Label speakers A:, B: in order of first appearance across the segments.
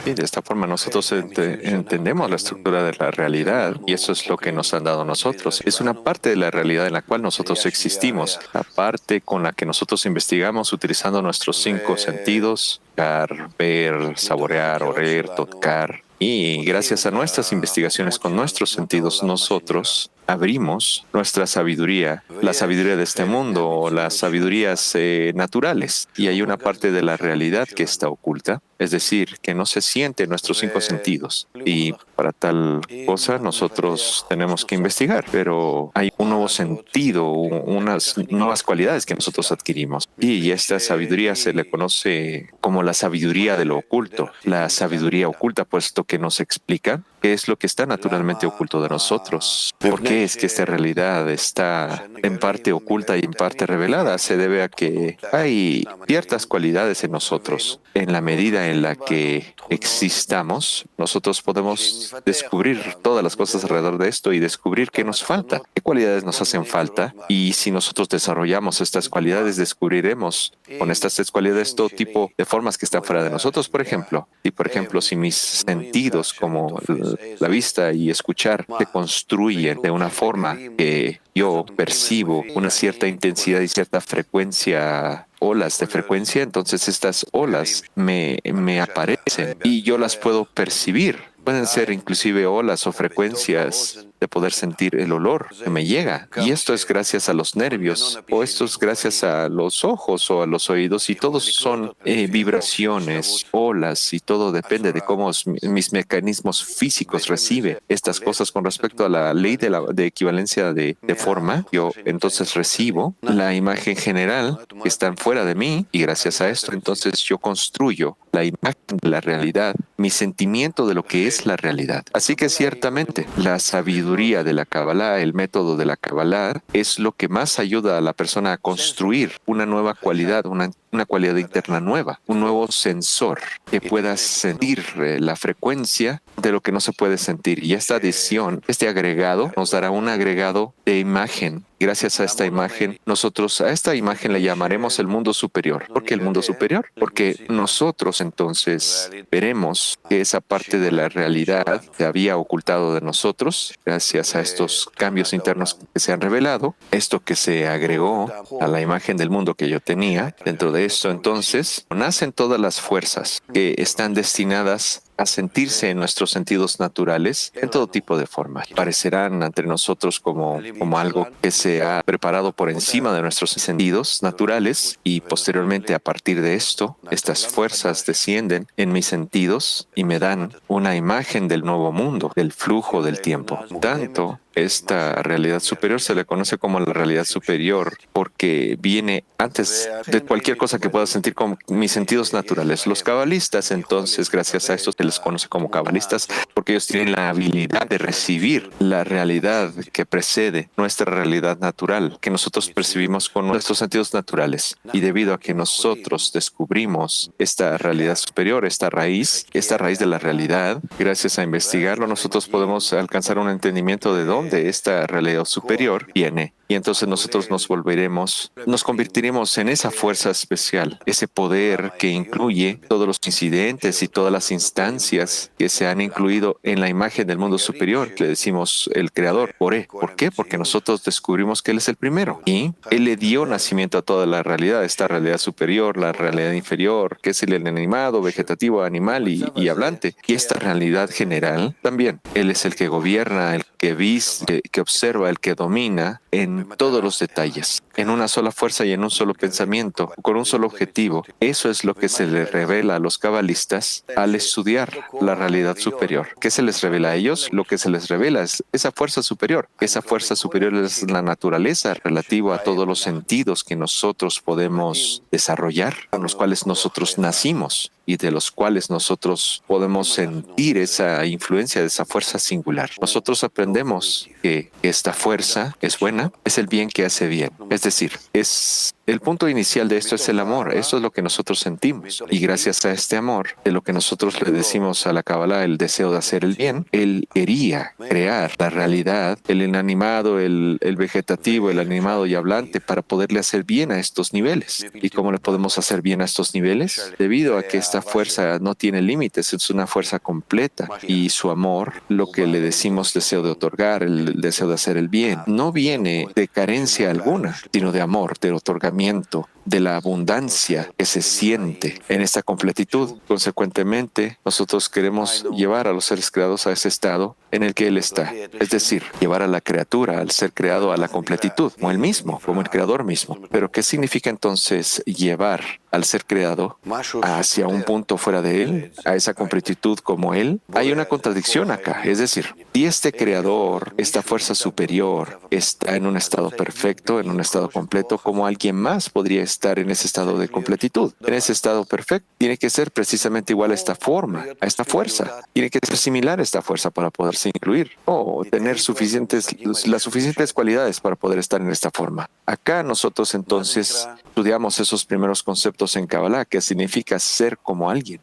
A: Y de esta forma nosotros entendemos la estructura de la realidad y eso es lo que nos han dado nosotros. Es una parte de la realidad en la cual nosotros existimos, la parte con la que nosotros investigamos utilizando nuestros cinco sentidos: ver, saborear, oler, tocar. Y gracias a nuestras investigaciones con nuestros sentidos, nosotros abrimos nuestra sabiduría, la sabiduría de este mundo o las sabidurías naturales. Y hay una parte de la realidad que está oculta, es decir, que no se siente en nuestros cinco sentidos. Y para tal cosa nosotros tenemos que investigar, pero hay un nuevo sentido, unas nuevas cualidades que nosotros adquirimos. Y esta sabiduría se le conoce como la sabiduría de lo oculto, la sabiduría oculta, puesto que nos explica qué es lo que está naturalmente oculto de nosotros. ¿Por qué es que esta realidad está en parte oculta y en parte revelada? Se debe a que hay ciertas cualidades en nosotros. En la medida en la que existamos, nosotros podemos descubrir todas las cosas alrededor de esto y descubrir qué nos falta, qué cualidades nos hacen falta. Y si nosotros desarrollamos estas cualidades, descubriremos con estas tres cualidades todo tipo de formas que están fuera de nosotros. Por ejemplo, si mis sentidos como la vista y escuchar se construyen de una forma que yo percibo una cierta intensidad y cierta frecuencia, olas de frecuencia, entonces estas olas me aparecen y yo las puedo percibir. Pueden ser inclusive olas o frecuencias de poder sentir el olor que me llega. Y esto es gracias a los nervios, o esto es gracias a los ojos o a los oídos, y todos son vibraciones, olas, y todo depende de cómo mis mecanismos físicos reciben estas cosas con respecto a la ley de equivalencia de forma. Yo entonces recibo la imagen general que están fuera de mí, y gracias a esto entonces yo construyo la imagen de la realidad, mi sentimiento de lo que es la realidad. Así que ciertamente la sabiduría de la Kabbalah, el método de la Kabbalah, es lo que más ayuda a la persona a construir una nueva cualidad, una cualidad interna nueva, un nuevo sensor que pueda sentir la frecuencia de lo que no se puede sentir. Y esta adición, este agregado, nos dará un agregado de imagen. Gracias a esta imagen, nosotros a esta imagen le llamaremos el mundo superior. ¿Por qué el mundo superior? Porque nosotros entonces veremos que esa parte de la realidad que había ocultado de nosotros, gracias a estos cambios internos que se han revelado, esto que se agregó a la imagen del mundo que yo tenía, dentro de esto entonces nacen todas las fuerzas que están destinadas a sentirse en nuestros sentidos naturales en todo tipo de formas. Parecerán ante nosotros como algo que se ha preparado por encima de nuestros sentidos naturales, y posteriormente a partir de esto, estas fuerzas descienden en mis sentidos y me dan una imagen del nuevo mundo, del flujo del tiempo. Tanto esta realidad superior se le conoce como la realidad superior porque viene antes de cualquier cosa que pueda sentir con mis sentidos naturales. Los cabalistas, entonces, gracias a esto se les conoce como cabalistas porque ellos tienen la habilidad de recibir la realidad que precede nuestra realidad natural, que nosotros percibimos con nuestros sentidos naturales. Y debido a que nosotros descubrimos esta realidad superior, esta raíz de la realidad, gracias a investigarlo, nosotros podemos alcanzar un entendimiento de dónde esta realidad superior viene. Y entonces nosotros nos convertiremos en esa fuerza especial, ese poder que incluye todos los incidentes y todas las instancias que se han incluido en la imagen del mundo superior, que le decimos el creador, Boré. ¿Por qué? Porque nosotros descubrimos que Él es el primero y Él le dio nacimiento a toda la realidad, esta realidad superior, la realidad inferior, que es el animado, vegetativo, animal y hablante. Y esta realidad general también. Él es el que gobierna, el que viste, que observa, el que domina en todos los detalles, en una sola fuerza y en un solo pensamiento, con un solo objetivo. Eso es lo que se les revela a los cabalistas al estudiar la realidad superior. ¿Qué se les revela a ellos? Lo que se les revela es esa fuerza superior. Esa fuerza superior es la naturaleza relativa a todos los sentidos que nosotros podemos desarrollar, con los cuales nosotros nacimos y de los cuales nosotros podemos sentir esa influencia de esa fuerza singular. Nosotros aprendemos que esta fuerza es buena, es el bien que hace bien. Es decir, el punto inicial de esto es el amor. Esto es lo que nosotros sentimos. Y gracias a este amor, de lo que nosotros le decimos a la Kabbalah, el deseo de hacer el bien, él quería crear la realidad, el inanimado, el vegetativo, el animado y hablante, para poderle hacer bien a estos niveles. ¿Y cómo le podemos hacer bien a estos niveles? Debido a que esta fuerza no tiene límites, es una fuerza completa. Y su amor, lo que le decimos deseo de otorgar, el deseo de hacer el bien, no viene de carencia alguna, sino de amor, de otorgamiento, de la abundancia que se siente en esta completitud. Consecuentemente, nosotros queremos llevar a los seres creados a ese estado en el que Él está. Es decir, llevar a la criatura, al ser creado, a la completitud, como Él mismo, como el Creador mismo. Pero ¿qué significa entonces llevar al ser creado hacia un punto fuera de Él, a esa completitud como Él? Hay una contradicción acá. Es decir, si este Creador, esta fuerza superior, está en un estado perfecto, en un estado completo, ¿cómo alguien más podría estar en ese estado de completitud? En ese estado perfecto, tiene que ser precisamente igual a esta forma, a esta fuerza. Tiene que ser similar a esta fuerza para poderse incluir o tener las suficientes cualidades para poder estar en esta forma. Acá nosotros entonces estudiamos esos primeros conceptos en Kabbalah, que significa ser como alguien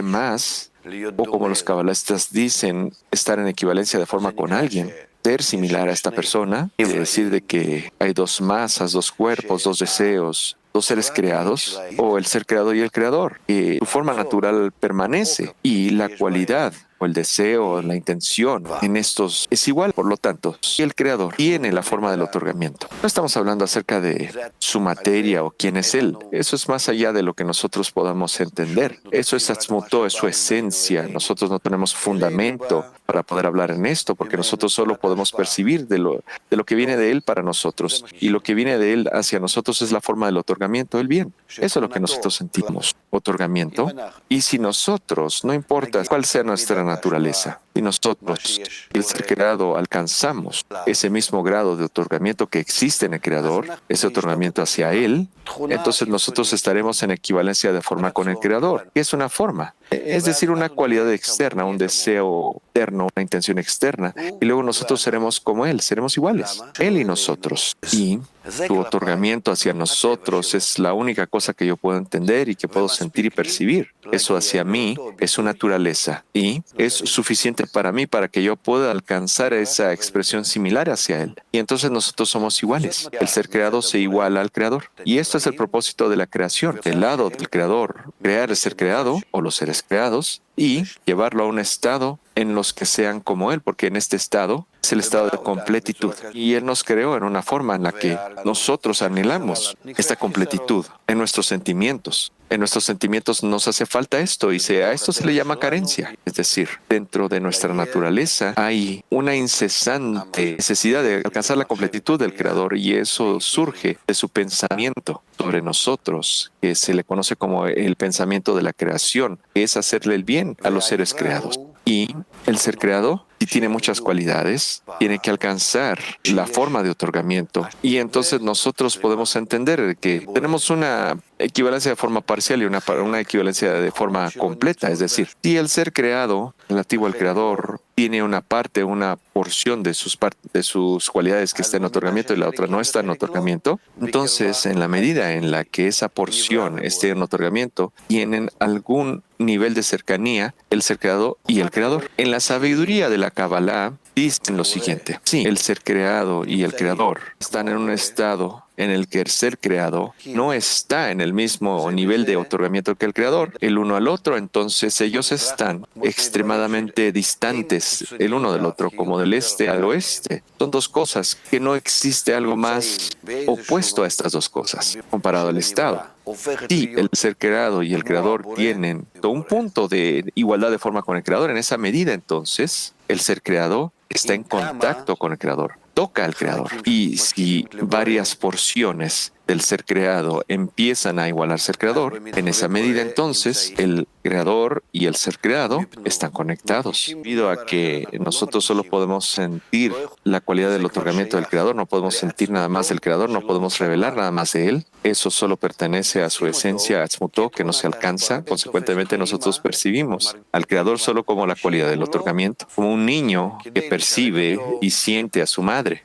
A: más, o como los cabalistas dicen, estar en equivalencia de forma con alguien. Ser similar a esta persona quiere decir de que hay dos masas, dos cuerpos, dos deseos, dos seres creados, o el ser creado y el creador. Su forma natural permanece y la cualidad o el deseo, la intención en estos es igual. Por lo tanto, si el creador tiene la forma del otorgamiento, no estamos hablando acerca de su materia o quién es él. Eso es más allá de lo que nosotros podamos entender. Eso es Atzmuto, es su esencia. Nosotros no tenemos fundamento para poder hablar en esto, porque nosotros solo podemos percibir de lo que viene de él para nosotros. Y lo que viene de él hacia nosotros es la forma del otorgamiento del bien. Eso es lo que nosotros sentimos, otorgamiento. Y si nosotros, no importa cuál sea nuestra naturaleza, y nosotros, el ser creado, alcanzamos ese mismo grado de otorgamiento que existe en el Creador, ese otorgamiento hacia Él, entonces nosotros estaremos en equivalencia de forma con el Creador, que es una forma, es decir, una cualidad externa, un deseo externo, una intención externa, y luego nosotros seremos como Él, seremos iguales, Él y nosotros. Y su otorgamiento hacia nosotros es la única cosa que yo puedo entender y que puedo sentir y percibir. Eso hacia mí es su naturaleza y es suficiente para mí para que yo pueda alcanzar esa expresión similar hacia Él. Y entonces nosotros somos iguales. El ser creado se iguala al Creador. Y esto es el propósito de la creación. Del lado del Creador, crear el ser creado o los seres creados y llevarlo a un estado en los que sean como Él, porque en este estado es el estado de completitud. Y Él nos creó en una forma en la que nosotros anhelamos esta completitud en nuestros sentimientos. En nuestros sentimientos nos hace falta esto y a esto se le llama carencia. Es decir, dentro de nuestra naturaleza hay una incesante necesidad de alcanzar la completitud del Creador y eso surge de su pensamiento sobre nosotros, que se le conoce como el pensamiento de la creación, que es hacerle el bien a los seres creados. Y el ser creado, si tiene muchas cualidades, tiene que alcanzar la forma de otorgamiento. Y entonces nosotros podemos entender que tenemos una equivalencia de forma parcial y una equivalencia de forma completa. Es decir, si el ser creado, relativo al creador, tiene una parte, una porción de sus cualidades que está en otorgamiento y la otra no está en otorgamiento, entonces en la medida en la que esa porción esté en otorgamiento, tienen algún nivel de cercanía el ser creado y el creador. En la sabiduría de la Kabbalah dicen lo siguiente: sí, el ser creado y el creador están en un estado en el que el ser creado no está en el mismo nivel de otorgamiento que el creador, el uno al otro, entonces ellos están extremadamente distantes el uno del otro, como del este al oeste. Son dos cosas que no existe algo más opuesto a estas dos cosas comparado al estado. Si el ser creado y el creador tienen un punto de igualdad de forma con el creador, en esa medida entonces el ser creado está en contacto con el creador, toca al creador. Y si varias porciones del ser creado empiezan a igualarse al creador, en esa medida entonces el creador y el ser creado están conectados. Debido a que nosotros solo podemos sentir la cualidad del otorgamiento del creador, no podemos sentir nada más del creador, no podemos revelar nada más de él. Eso solo pertenece a su esencia Atzmutó, que no se alcanza. Consecuentemente, nosotros percibimos al creador solo como la cualidad del otorgamiento, como un niño que percibe y siente a su madre,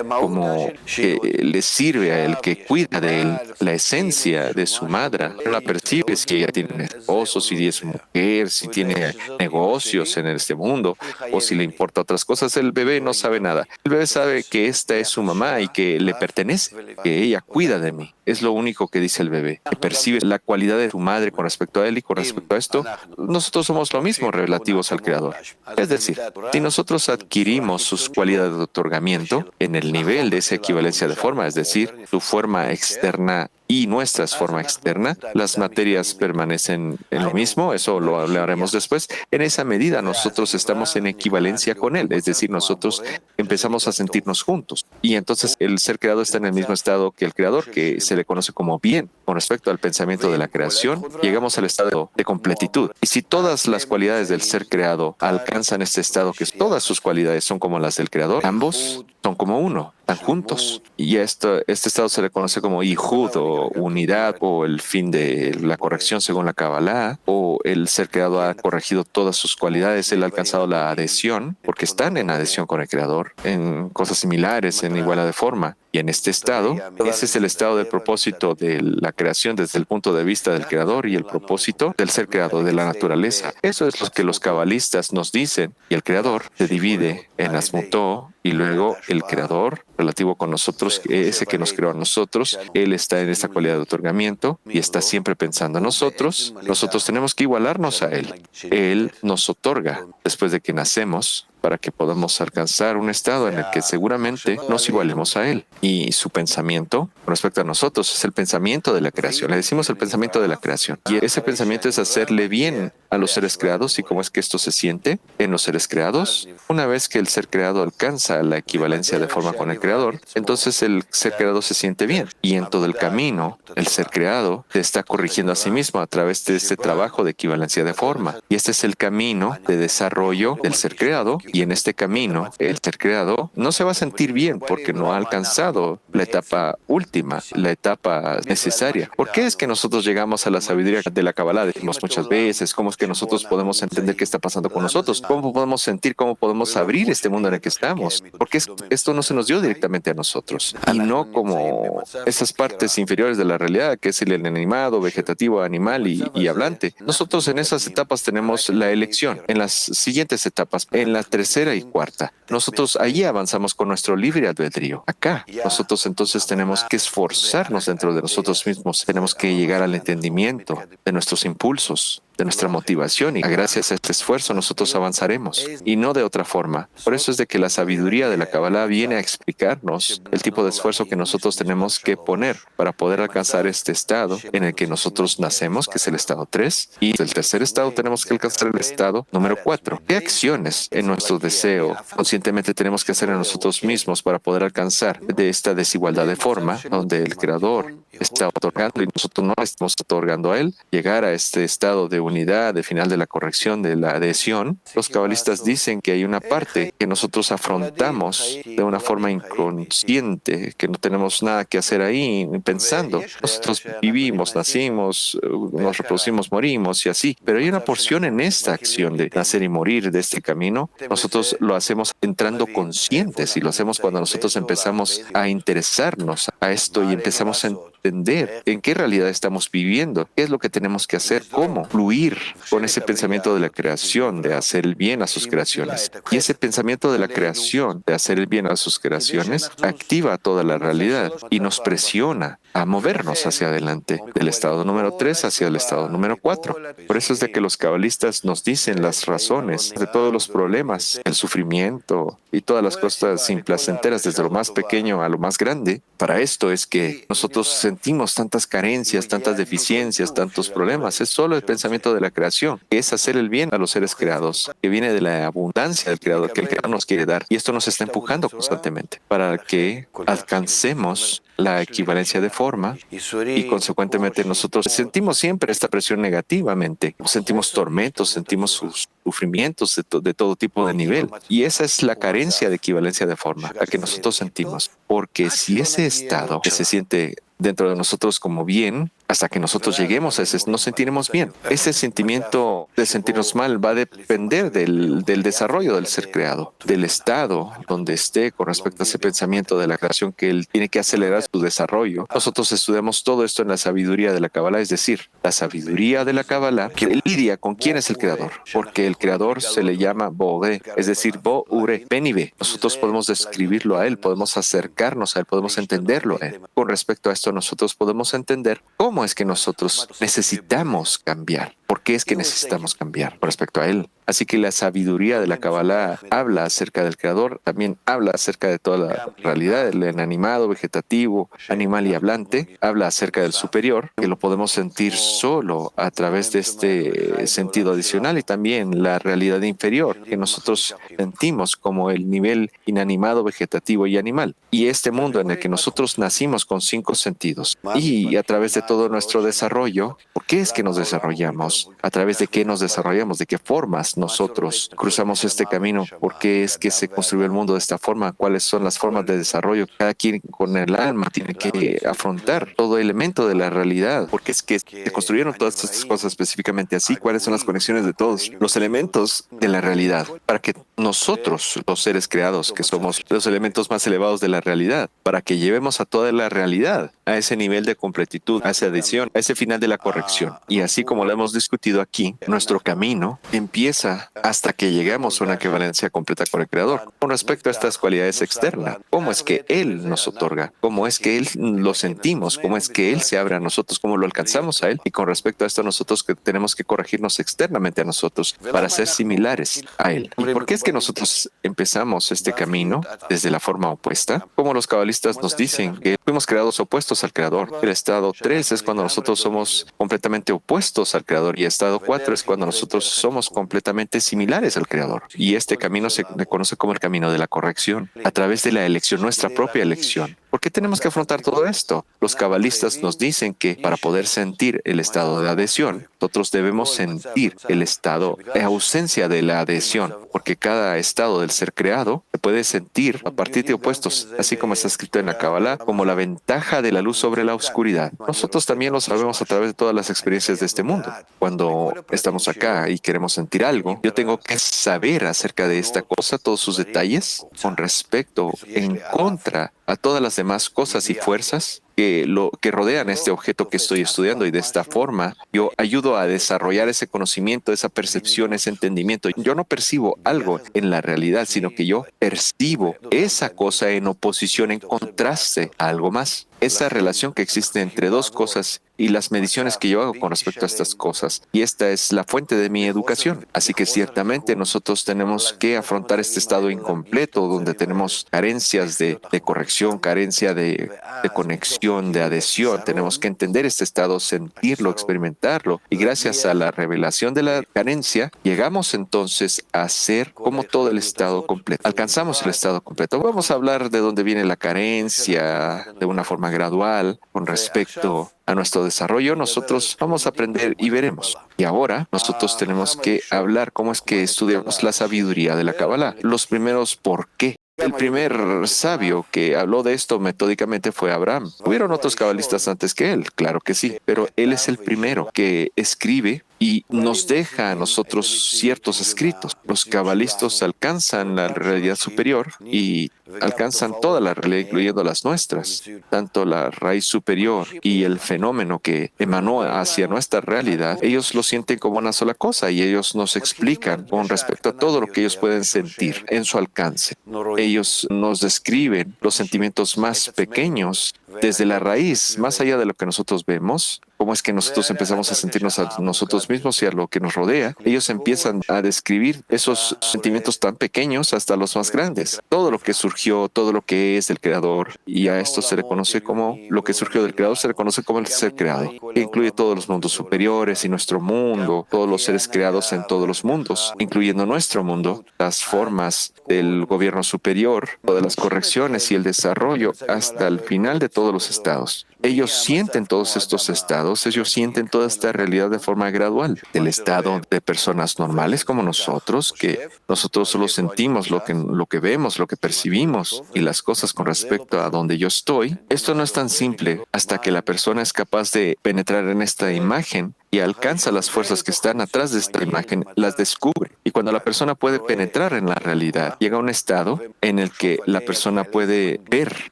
A: como que le sirve a él, que cuida de él. La esencia de su madre no la percibe si ella tiene un esposo, si es mujer, si tiene negocios en este mundo o si le importa otras cosas. El bebé no sabe nada. El bebé sabe que esta es su mamá y que le pertenece, que ella cuida de mí. Es lo único que dice el bebé, que percibe la cualidad de su madre con respecto a él, y con respecto a esto, nosotros somos lo mismo relativos al Creador. Es decir, si nosotros adquirimos sus cualidades de otorgamiento en el nivel de esa equivalencia de forma, es decir, su forma externa y nuestra forma externa, las materias permanecen en lo mismo, eso lo hablaremos después. En esa medida nosotros estamos en equivalencia con Él, es decir, nosotros empezamos a sentirnos juntos. Y entonces el ser creado está en el mismo estado que el creador, que se le conoce como bien. Con respecto al pensamiento de la creación, llegamos al estado de completitud. Y si todas las cualidades del ser creado alcanzan este estado, que todas sus cualidades son como las del creador, ambos son como uno, están juntos. Y este estado se le conoce como Ihud, o unidad, o el fin de la corrección según la Kabbalah, o el ser creado ha corregido todas sus cualidades, él ha alcanzado la adhesión, porque están en adhesión con el creador, en cosas similares, en igualdad de forma. Y en este estado, ese es el estado del propósito de la creación desde el punto de vista del creador y el propósito del ser creado, de la naturaleza. Eso es lo que los cabalistas nos dicen. Y el creador se divide en Asmutó y luego el creador relativo con nosotros, ese que nos creó a nosotros. Él está en esta cualidad de otorgamiento y está siempre pensando en nosotros. Nosotros tenemos que igualarnos a Él. Él nos otorga después de que nacemos, para que podamos alcanzar un estado en el que seguramente nos igualemos a Él. Y su pensamiento con respecto a nosotros es el pensamiento de la creación. Le decimos el pensamiento de la creación. Y ese pensamiento es hacerle bien a los seres creados. ¿Y cómo es que esto se siente en los seres creados? Una vez que el ser creado alcanza la equivalencia de forma con el creador, entonces el ser creado se siente bien. Y en todo el camino, el ser creado se está corrigiendo a sí mismo a través de este trabajo de equivalencia de forma. Y este es el camino de desarrollo del ser creado. Y en este camino, el ser creado no se va a sentir bien porque no ha alcanzado la etapa última, la etapa necesaria. ¿Por qué es que nosotros llegamos a la sabiduría de la Kabbalah? Decimos muchas veces, ¿cómo es que nosotros podemos entender qué está pasando con nosotros? ¿Cómo podemos sentir? ¿Cómo podemos abrir este mundo en el que estamos? Porque esto no se nos dio directamente a nosotros, y no como esas partes inferiores de la realidad, que es el inanimado, vegetativo, animal y hablante. Nosotros en esas etapas tenemos la elección. En las siguientes etapas, en la tercera y cuarta, nosotros allí avanzamos con nuestro libre albedrío. Acá, nosotros entonces tenemos que esforzarnos dentro de nosotros mismos. Tenemos que llegar al entendimiento de nuestros impulsos, de nuestra motivación, y gracias a este esfuerzo nosotros avanzaremos, y no de otra forma. Por eso es de que la sabiduría de la Kabbalah viene a explicarnos el tipo de esfuerzo que nosotros tenemos que poner para poder alcanzar este estado en el que nosotros nacemos, que es el estado 3, y del tercer estado tenemos que alcanzar el estado número 4. ¿Qué acciones en nuestro deseo conscientemente tenemos que hacer en nosotros mismos para poder alcanzar de esta desigualdad de forma, donde el Creador está otorgando y nosotros no estamos otorgando a Él, llegar a este estado de unidad, de final de la corrección, de la adhesión? Los cabalistas dicen que hay una parte que nosotros afrontamos de una forma inconsciente, que no tenemos nada que hacer ahí pensando. Nosotros vivimos, nacimos, nos reproducimos, morimos y así. Pero hay una porción en esta acción de nacer y morir, de este camino. Nosotros lo hacemos entrando conscientes, y lo hacemos cuando nosotros empezamos a interesarnos a esto y empezamos a entender en qué realidad estamos viviendo, qué es lo que tenemos que hacer, cómo fluir con ese pensamiento de la creación, de hacer el bien a sus creaciones. Y ese pensamiento de la creación, de hacer el bien a sus creaciones, activa toda la realidad y nos presiona a movernos hacia adelante, del estado número 3 hacia el estado número 4. Por eso es de que los cabalistas nos dicen las razones de todos los problemas, el sufrimiento y todas las cosas implacenteras, desde lo más pequeño a lo más grande. Para esto es que nosotros sentimos tantas carencias, tantas deficiencias, tantos problemas. Es solo el pensamiento de la creación, que es hacer el bien a los seres creados, que viene de la abundancia del Creador, que el Creador nos quiere dar. Y esto nos está empujando constantemente para que alcancemos la equivalencia de forma y consecuentemente nosotros sentimos siempre esta presión negativamente. Sentimos tormentos, sentimos sus sufrimientos de todo tipo de nivel. Y esa es la carencia de equivalencia de forma, la que nosotros sentimos. Porque si ese estado que se siente dentro de nosotros como bien, hasta que nosotros lleguemos a ese, nos sentiremos bien. Ese sentimiento de sentirnos mal va a depender del desarrollo del ser creado, del estado donde esté con respecto a ese pensamiento de la creación, que él tiene que acelerar su desarrollo. Nosotros estudiamos todo esto en la sabiduría de la Kabbalah, es decir, la sabiduría de la Kabbalah que lidia con quién es el creador, porque el creador se le llama Bo-Ure, es decir, Bo-Ure, ven y ve. Nosotros podemos describirlo a él, podemos acercarnos a él, podemos entenderlo a él. Con respecto a esto, nosotros podemos entender cómo es que nosotros necesitamos cambiar. ¿Por qué es que necesitamos cambiar con respecto a él? Así que la sabiduría de la Kabbalah habla acerca del Creador, también habla acerca de toda la realidad, el inanimado, vegetativo, animal y hablante, habla acerca del superior, que lo podemos sentir solo a través de este sentido adicional, y también la realidad inferior, que nosotros sentimos como el nivel inanimado, vegetativo y animal. Y este mundo en el que nosotros nacimos con 5 sentidos, y a través de todo nuestro desarrollo, ¿por qué es que nos desarrollamos? ¿A través de qué nos desarrollamos? ¿De qué formas nosotros cruzamos este camino? ¿Por qué es que se construyó el mundo de esta forma? ¿Cuáles son las formas de desarrollo? Cada quien con el alma tiene que afrontar todo elemento de la realidad. ¿Por qué es que se construyeron todas estas cosas específicamente así? ¿Cuáles son las conexiones de todos los elementos de la realidad? Para que nosotros, los seres creados, que somos los elementos más elevados de la realidad, para que llevemos a toda la realidad a ese nivel de completitud, a esa adición, a ese final de la corrección. Y así como lo hemos discutido aquí, nuestro camino empieza hasta que lleguemos a una equivalencia completa con el Creador. Con respecto a estas cualidades externas, ¿cómo es que Él nos otorga? ¿Cómo es que Él lo sentimos? ¿Cómo es que Él se abre a nosotros? ¿Cómo lo alcanzamos a Él? Y con respecto a esto, nosotros que tenemos que corregirnos externamente a nosotros para ser similares a Él. ¿Y por qué es que nosotros empezamos este camino desde la forma opuesta? Como los cabalistas nos dicen que fuimos creados opuestos al Creador. El estado 3 es cuando nosotros somos completamente opuestos al Creador, y el estado 4 es cuando nosotros somos completamente similares al Creador. Y este camino se reconoce como el camino de la corrección, a través de la elección, nuestra propia elección. ¿Por qué tenemos que afrontar todo esto? Los cabalistas nos dicen que para poder sentir el estado de adhesión, nosotros debemos sentir el estado de ausencia de la adhesión, porque cada estado del ser creado se puede sentir a partir de opuestos, así como está escrito en la Kabbalah, como la ventaja de la luz sobre la oscuridad. Nosotros también lo sabemos a través de todas las experiencias de este mundo. Cuando estamos acá y queremos sentir algo, yo tengo que saber acerca de esta cosa, todos sus detalles, con respecto, en contra a todas las demás cosas y fuerzas que rodean este objeto que estoy estudiando, y de esta forma yo ayudo a desarrollar ese conocimiento, esa percepción, ese entendimiento. Yo no percibo algo en la realidad, sino que yo percibo esa cosa en oposición, en contraste a algo más. Esa relación que existe entre dos cosas y las mediciones que yo hago con respecto a estas cosas. Y esta es la fuente de mi educación. Así que ciertamente nosotros tenemos que afrontar este estado incompleto donde tenemos carencias de corrección, carencia de conexión, de adhesión. Tenemos que entender este estado, sentirlo, experimentarlo. Y gracias a la revelación de la carencia, llegamos entonces a ser como todo el estado completo. Alcanzamos el estado completo. Vamos a hablar de dónde viene la carencia de una forma gradual con respecto a nuestro desarrollo. Nosotros vamos a aprender y veremos. Y ahora nosotros tenemos que hablar cómo es que estudiamos la sabiduría de la Kabbalah. Los primeros por qué. El primer sabio que habló de esto metódicamente fue Abraham. Hubieron otros cabalistas antes que él, claro que sí, pero él es el primero que escribe y nos deja a nosotros ciertos escritos. Los cabalistas alcanzan la realidad superior y alcanzan toda la realidad, incluyendo las nuestras, tanto la raíz superior y el fenómeno que emanó hacia nuestra realidad. Ellos lo sienten como una sola cosa, y ellos nos explican con respecto a todo lo que ellos pueden sentir en su alcance. Ellos nos describen los sentimientos más pequeños desde la raíz, más allá de lo que nosotros vemos, cómo es que nosotros empezamos a sentirnos a nosotros mismos y a lo que nos rodea, ellos empiezan a describir esos sentimientos tan pequeños hasta los más grandes. Todo lo que surgió, todo lo que es del creador, y a esto se le conoce como lo que surgió del creador, se le conoce como el ser creado, que incluye todos los mundos superiores y nuestro mundo, todos los seres creados en todos los mundos, incluyendo nuestro mundo, las formas del gobierno superior, todas las correcciones y el desarrollo hasta el final de todos los estados. Ellos sienten todos estos estados, ellos sienten toda esta realidad de forma gradual. Del estado de personas normales como nosotros, que nosotros solo sentimos lo que vemos, lo que percibimos y las cosas con respecto a donde yo estoy. Esto no es tan simple hasta que la persona es capaz de penetrar en esta imagen y alcanza las fuerzas que están atrás de esta imagen, las descubre. Y cuando la persona puede penetrar en la realidad, llega a un estado en el que la persona puede ver,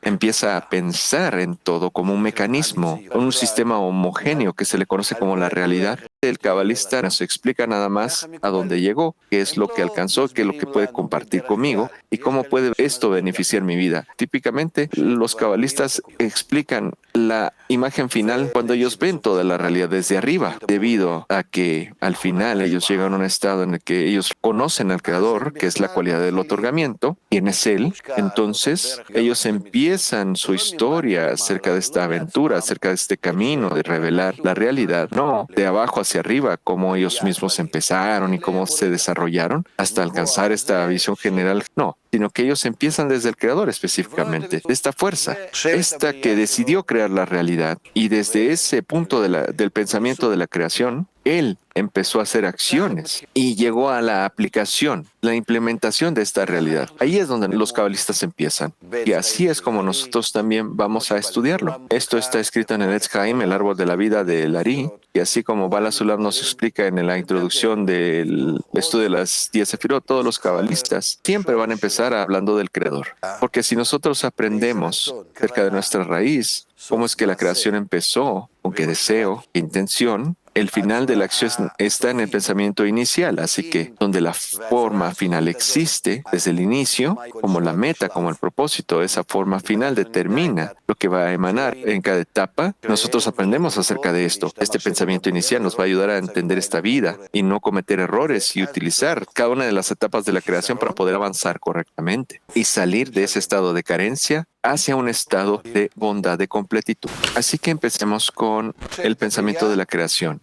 A: empieza a pensar en todo como un mecanismo, un sistema homogéneo que se le conoce como la realidad. El cabalista nos explica nada más a dónde llegó, qué es lo que alcanzó, qué es lo que puede compartir conmigo y cómo puede esto beneficiar mi vida. Típicamente, los cabalistas explican la imagen final cuando ellos ven toda la realidad desde arriba, debido a que al final ellos llegan a un estado en el que ellos conocen al Creador, que es la cualidad del otorgamiento, quién es Él. Entonces, ellos empiezan su historia acerca de esta aventura, acerca de este camino de revelar la realidad, no de abajo hacia arriba, como ellos mismos empezaron y cómo se desarrollaron hasta alcanzar esta visión general, no, sino que ellos empiezan desde el Creador específicamente, de esta fuerza, esta que decidió crear la realidad. Y desde ese punto del pensamiento de la creación, Él empezó a hacer acciones y llegó a la aplicación, la implementación de esta realidad. Ahí es donde los cabalistas empiezan. Y así es como nosotros también vamos a estudiarlo. Esto está escrito en el Etz Haim, el árbol de la vida de Lari, y así como Bala Sulam nos explica en la introducción del estudio de las 10 Sefirot, todos los cabalistas siempre van a empezar hablando del Creador. Porque si nosotros aprendemos acerca de nuestra raíz, cómo es que la creación empezó, con qué deseo, qué intención, el final de la acción está en el pensamiento inicial, así que donde la forma final existe desde el inicio, como la meta, como el propósito, esa forma final determina lo que va a emanar en cada etapa. Nosotros aprendemos acerca de esto. Este pensamiento inicial nos va a ayudar a entender esta vida y no cometer errores y utilizar cada una de las etapas de la creación para poder avanzar correctamente y salir de ese estado de carencia hacia un estado de bondad, de completitud. Así que empecemos con el pensamiento de la creación.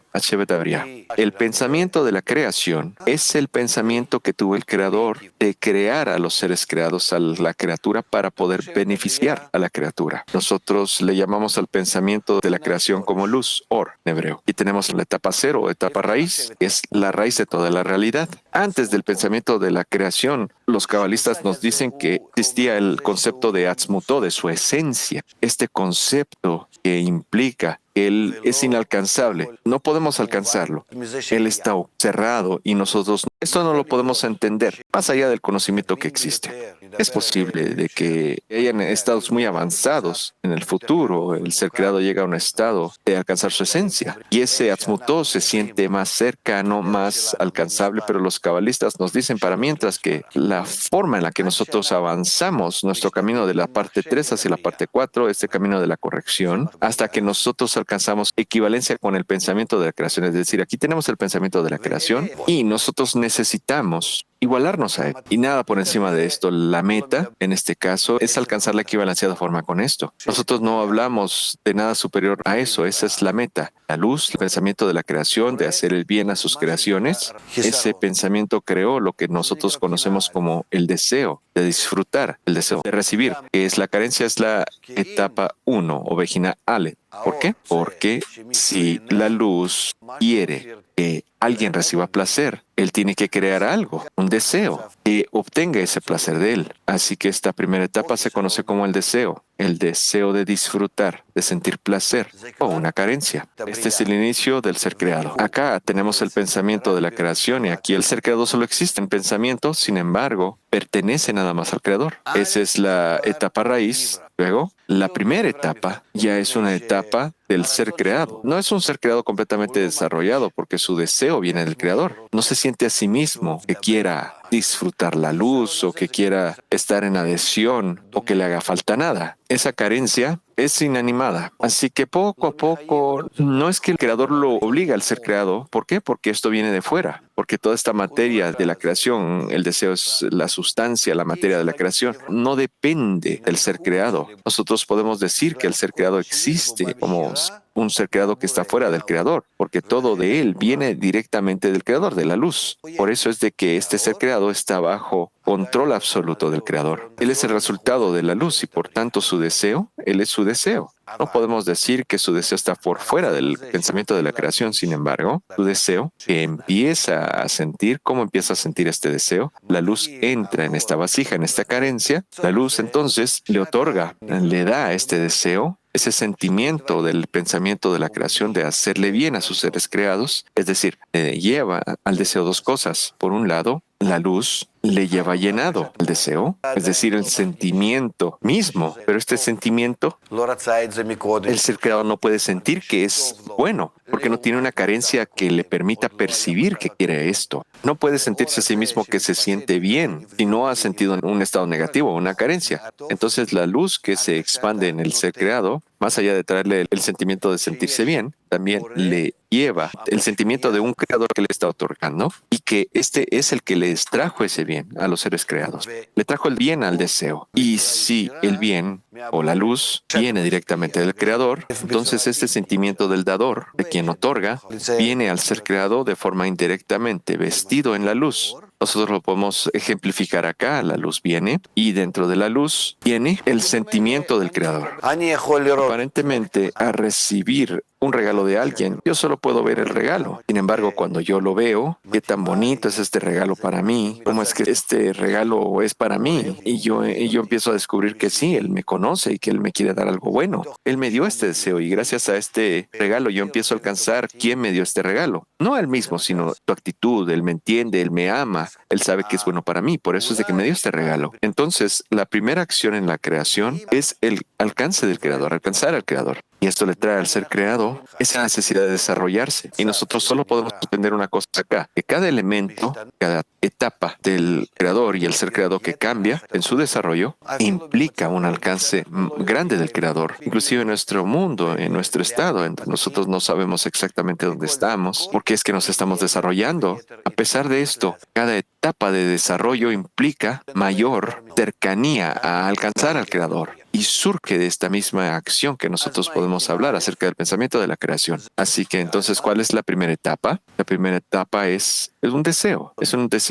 A: El pensamiento de la creación es el pensamiento que tuvo el creador de crear a los seres creados, a la criatura, para poder beneficiar a la criatura. Nosotros le llamamos al pensamiento de la creación como luz, or, en hebreo. Y tenemos la etapa cero, etapa raíz, que es la raíz de toda la realidad. Antes del pensamiento de la creación, los cabalistas nos dicen que existía el concepto de Atzmutó, de su esencia. Este concepto que implica que Él es inalcanzable. No podemos alcanzarlo. Él está cerrado y nosotros esto no lo podemos entender más allá del conocimiento que existe. Es posible de que hayan estados muy avanzados en el futuro. El ser creado llega a un estado de alcanzar su esencia y ese Atzmutó se siente más cercano, más alcanzable, pero los cabalistas nos dicen para mientras que la forma en la que nosotros avanzamos nuestro camino de la parte 3 hacia la parte 4, este camino de la corrección, hasta que nosotros alcanzamos equivalencia con el pensamiento de la creación. Es decir, aquí tenemos el pensamiento de la creación y nosotros necesitamos igualarnos a él. Y nada por encima de esto. La meta, en este caso, es alcanzar la equivalencia de forma con esto. Nosotros no hablamos de nada superior a eso. Esa es la meta. La luz, el pensamiento de la creación, de hacer el bien a sus creaciones. Ese pensamiento creó lo que nosotros conocemos como el deseo de disfrutar, el deseo de recibir, que es la carencia, es la etapa 1 o vejina Ale. ¿Por qué? Porque si la luz quiere que alguien reciba placer, él tiene que crear algo, un deseo, que obtenga ese placer de él. Así que esta primera etapa se conoce como el deseo de disfrutar, de sentir placer o una carencia. Este es el inicio del ser creado. Acá tenemos el pensamiento de la creación y aquí el ser creado solo existe en pensamiento, sin embargo, pertenece nada más al creador. Esa es la etapa raíz. Luego, la primera etapa ya es una etapa del ser creado. No es un ser creado completamente desarrollado porque su deseo viene del creador. No se siente a sí mismo que quiera disfrutar la luz o que quiera estar en adhesión o que le haga falta nada. Esa carencia es inanimada. Así que poco a poco, no es que el creador lo obliga al ser creado. ¿Por qué? Porque esto viene de fuera. Porque toda esta materia de la creación, el deseo es la sustancia, la materia de la creación, no depende del ser creado. Nosotros podemos decir que el ser creado existe como un ser creado que está fuera del creador, porque todo de él viene directamente del creador, de la luz. Por eso es de que este ser creado está bajo control absoluto del creador. Él es el resultado de la luz y por tanto su deseo, él es su deseo. No podemos decir que su deseo está por fuera del pensamiento de la creación, sin embargo, su deseo que empieza a sentir, ¿cómo empieza a sentir este deseo? La luz entra en esta vasija, en esta carencia, la luz entonces le otorga, le da a este deseo ese sentimiento del pensamiento de la creación de hacerle bien a sus seres creados, es decir, lleva al deseo dos cosas. Por un lado, la luz le lleva llenado el deseo, es decir, el sentimiento mismo, pero este sentimiento, el ser creado no puede sentir que es bueno, porque no tiene una carencia que le permita percibir que quiere esto. No puede sentirse a sí mismo que se siente bien si no ha sentido un estado negativo, una carencia. Entonces la luz que se expande en el ser creado, más allá de traerle el sentimiento de sentirse bien, también le lleva el sentimiento de un creador que le está otorgando y que este es el que les trajo ese bien a los seres creados. Le trajo el bien al deseo. Y si el bien o la luz viene directamente del creador, entonces este sentimiento del dador, de quien otorga, viene al ser creado de forma indirectamente, vestido en la luz. Nosotros lo podemos ejemplificar acá. La luz viene y dentro de la luz viene el sentimiento del creador. Aparentemente, a recibir un regalo de alguien, yo solo puedo ver el regalo. Sin embargo, cuando yo lo veo, qué tan bonito es este regalo para mí, cómo es que este regalo es para mí. Y yo empiezo a descubrir que sí, él me conoce y que él me quiere dar algo bueno. Él me dio este deseo y gracias a este regalo yo empiezo a alcanzar quién me dio este regalo. No él mismo, sino su actitud. Él me entiende, él me ama, él sabe que es bueno para mí. Por eso es de que me dio este regalo. Entonces, la primera acción en la creación es el alcance del creador, alcanzar al creador. Y esto le trae al ser creado esa necesidad de desarrollarse. Y nosotros solo podemos entender una cosa acá, que cada elemento, cada etapa del creador y el ser creado que cambia en su desarrollo implica un alcance grande del creador. Inclusive en nuestro mundo, en nuestro estado, nosotros no sabemos exactamente dónde estamos, porque es que nos estamos desarrollando. A pesar de esto, cada etapa de desarrollo implica mayor cercanía a alcanzar al creador. Y surge de esta misma acción que nosotros podemos hablar acerca del pensamiento de la creación. Así que entonces, ¿cuál es la primera etapa? La primera etapa es un deseo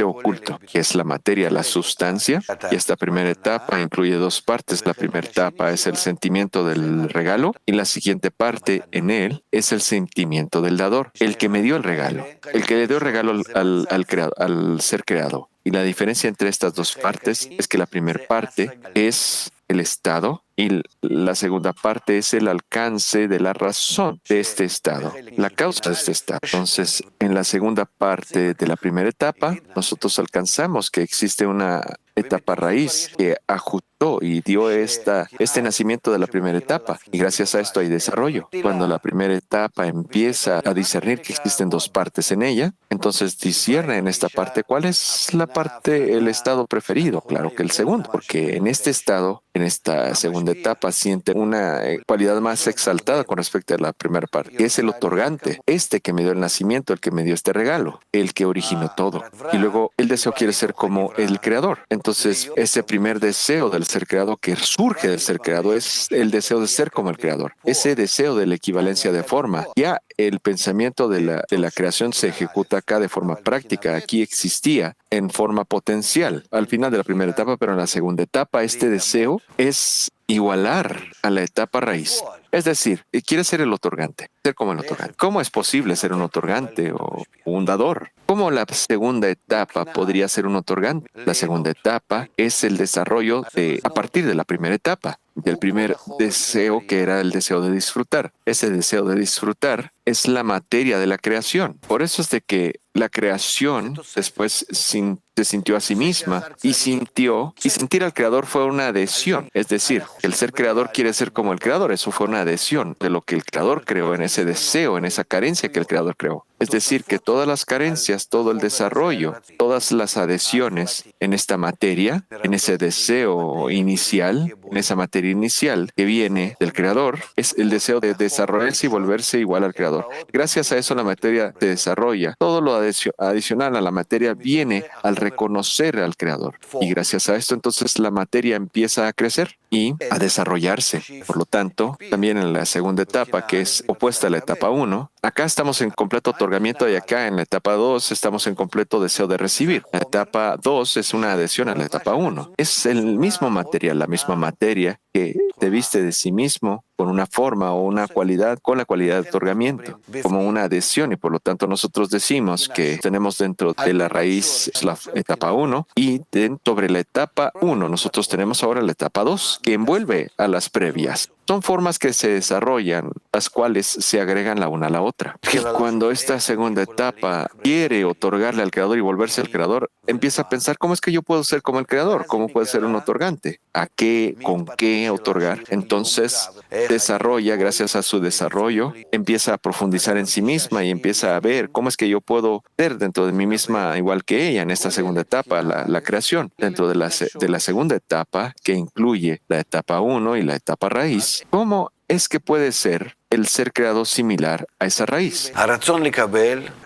A: oculto, que es la materia, la sustancia. Y esta primera etapa incluye dos partes. La primera etapa es el sentimiento del regalo y la siguiente parte en él es el sentimiento del dador, el que me dio el regalo, el que le dio el regalo al ser creado. Y la diferencia entre estas dos partes es que la primera parte es el estado y la segunda parte es el alcance de la razón de este estado, la causa de este estado. Entonces, en la segunda parte de la primera etapa, nosotros alcanzamos que existe una etapa raíz que ajustó y dio este nacimiento de la primera etapa. Y gracias a esto hay desarrollo. Cuando la primera etapa empieza a discernir que existen dos partes en ella, entonces discierne en esta parte cuál es la parte, el estado preferido. Claro que el segundo, porque en este estado, en esta segunda etapa, siente una cualidad más exaltada con respecto a la primera parte, que es el otorgante, este que me dio el nacimiento, el que me dio este regalo, el que originó todo. Y luego el deseo quiere ser como el creador. Entonces, ese primer deseo del ser creado que surge del ser creado es el deseo de ser como el creador. Ese deseo de la equivalencia de forma. Ya el pensamiento de la creación se ejecuta acá de forma práctica. Aquí existía en forma potencial al final de la primera etapa, pero en la segunda etapa este deseo es igualar a la etapa raíz. Es decir, quiere ser el otorgante, ser como el otorgante. ¿Cómo es posible ser un otorgante o un dador? ¿Cómo la segunda etapa podría ser un otorgante? La segunda etapa es el desarrollo a partir de la primera etapa, del primer deseo que era el deseo de disfrutar. Ese deseo de disfrutar es la materia de la creación. Por eso es de que la creación después se sintió a sí misma y sentir al creador fue una adhesión. Es decir, el ser creador quiere ser como el creador. Eso fue una adhesión de lo que el creador creó, en ese deseo, en esa carencia que el creador creó. Es decir, que todas las carencias, todo el desarrollo, todas las adhesiones en esta materia, en ese deseo inicial, en esa materia inicial que viene del creador, es el deseo de desarrollarse y volverse igual al creador. Gracias a eso la materia se desarrolla. Todo lo adicional a la materia viene al reconocer al creador. Y gracias a esto entonces la materia empieza a crecer y a desarrollarse. Por lo tanto, también en la segunda etapa, que es opuesta a la etapa 1, acá estamos en completo otorgamiento y acá en la etapa 2 estamos en completo deseo de recibir. La etapa 2 es una adhesión a la etapa 1. Es el mismo material, la misma materia que te viste de sí mismo con una forma o una cualidad, con la cualidad de otorgamiento, como una adhesión. Y por lo tanto nosotros decimos que tenemos dentro de la raíz la etapa 1 y sobre la etapa 1 nosotros tenemos ahora la etapa 2 que envuelve a las previas. Son formas que se desarrollan, las cuales se agregan la una a la otra. Y cuando esta segunda etapa quiere otorgarle al creador y volverse al creador, empieza a pensar, ¿cómo es que yo puedo ser como el creador? ¿Cómo puede ser un otorgante? ¿A qué, con qué otorgar? Entonces desarrolla, gracias a su desarrollo, empieza a profundizar en sí misma y empieza a ver cómo es que yo puedo ser dentro de mí misma igual que ella en esta segunda etapa, la creación. Dentro de la segunda etapa, que incluye la etapa 1 y la etapa raíz, ¿cómo es que puede ser el ser creado similar a esa raíz?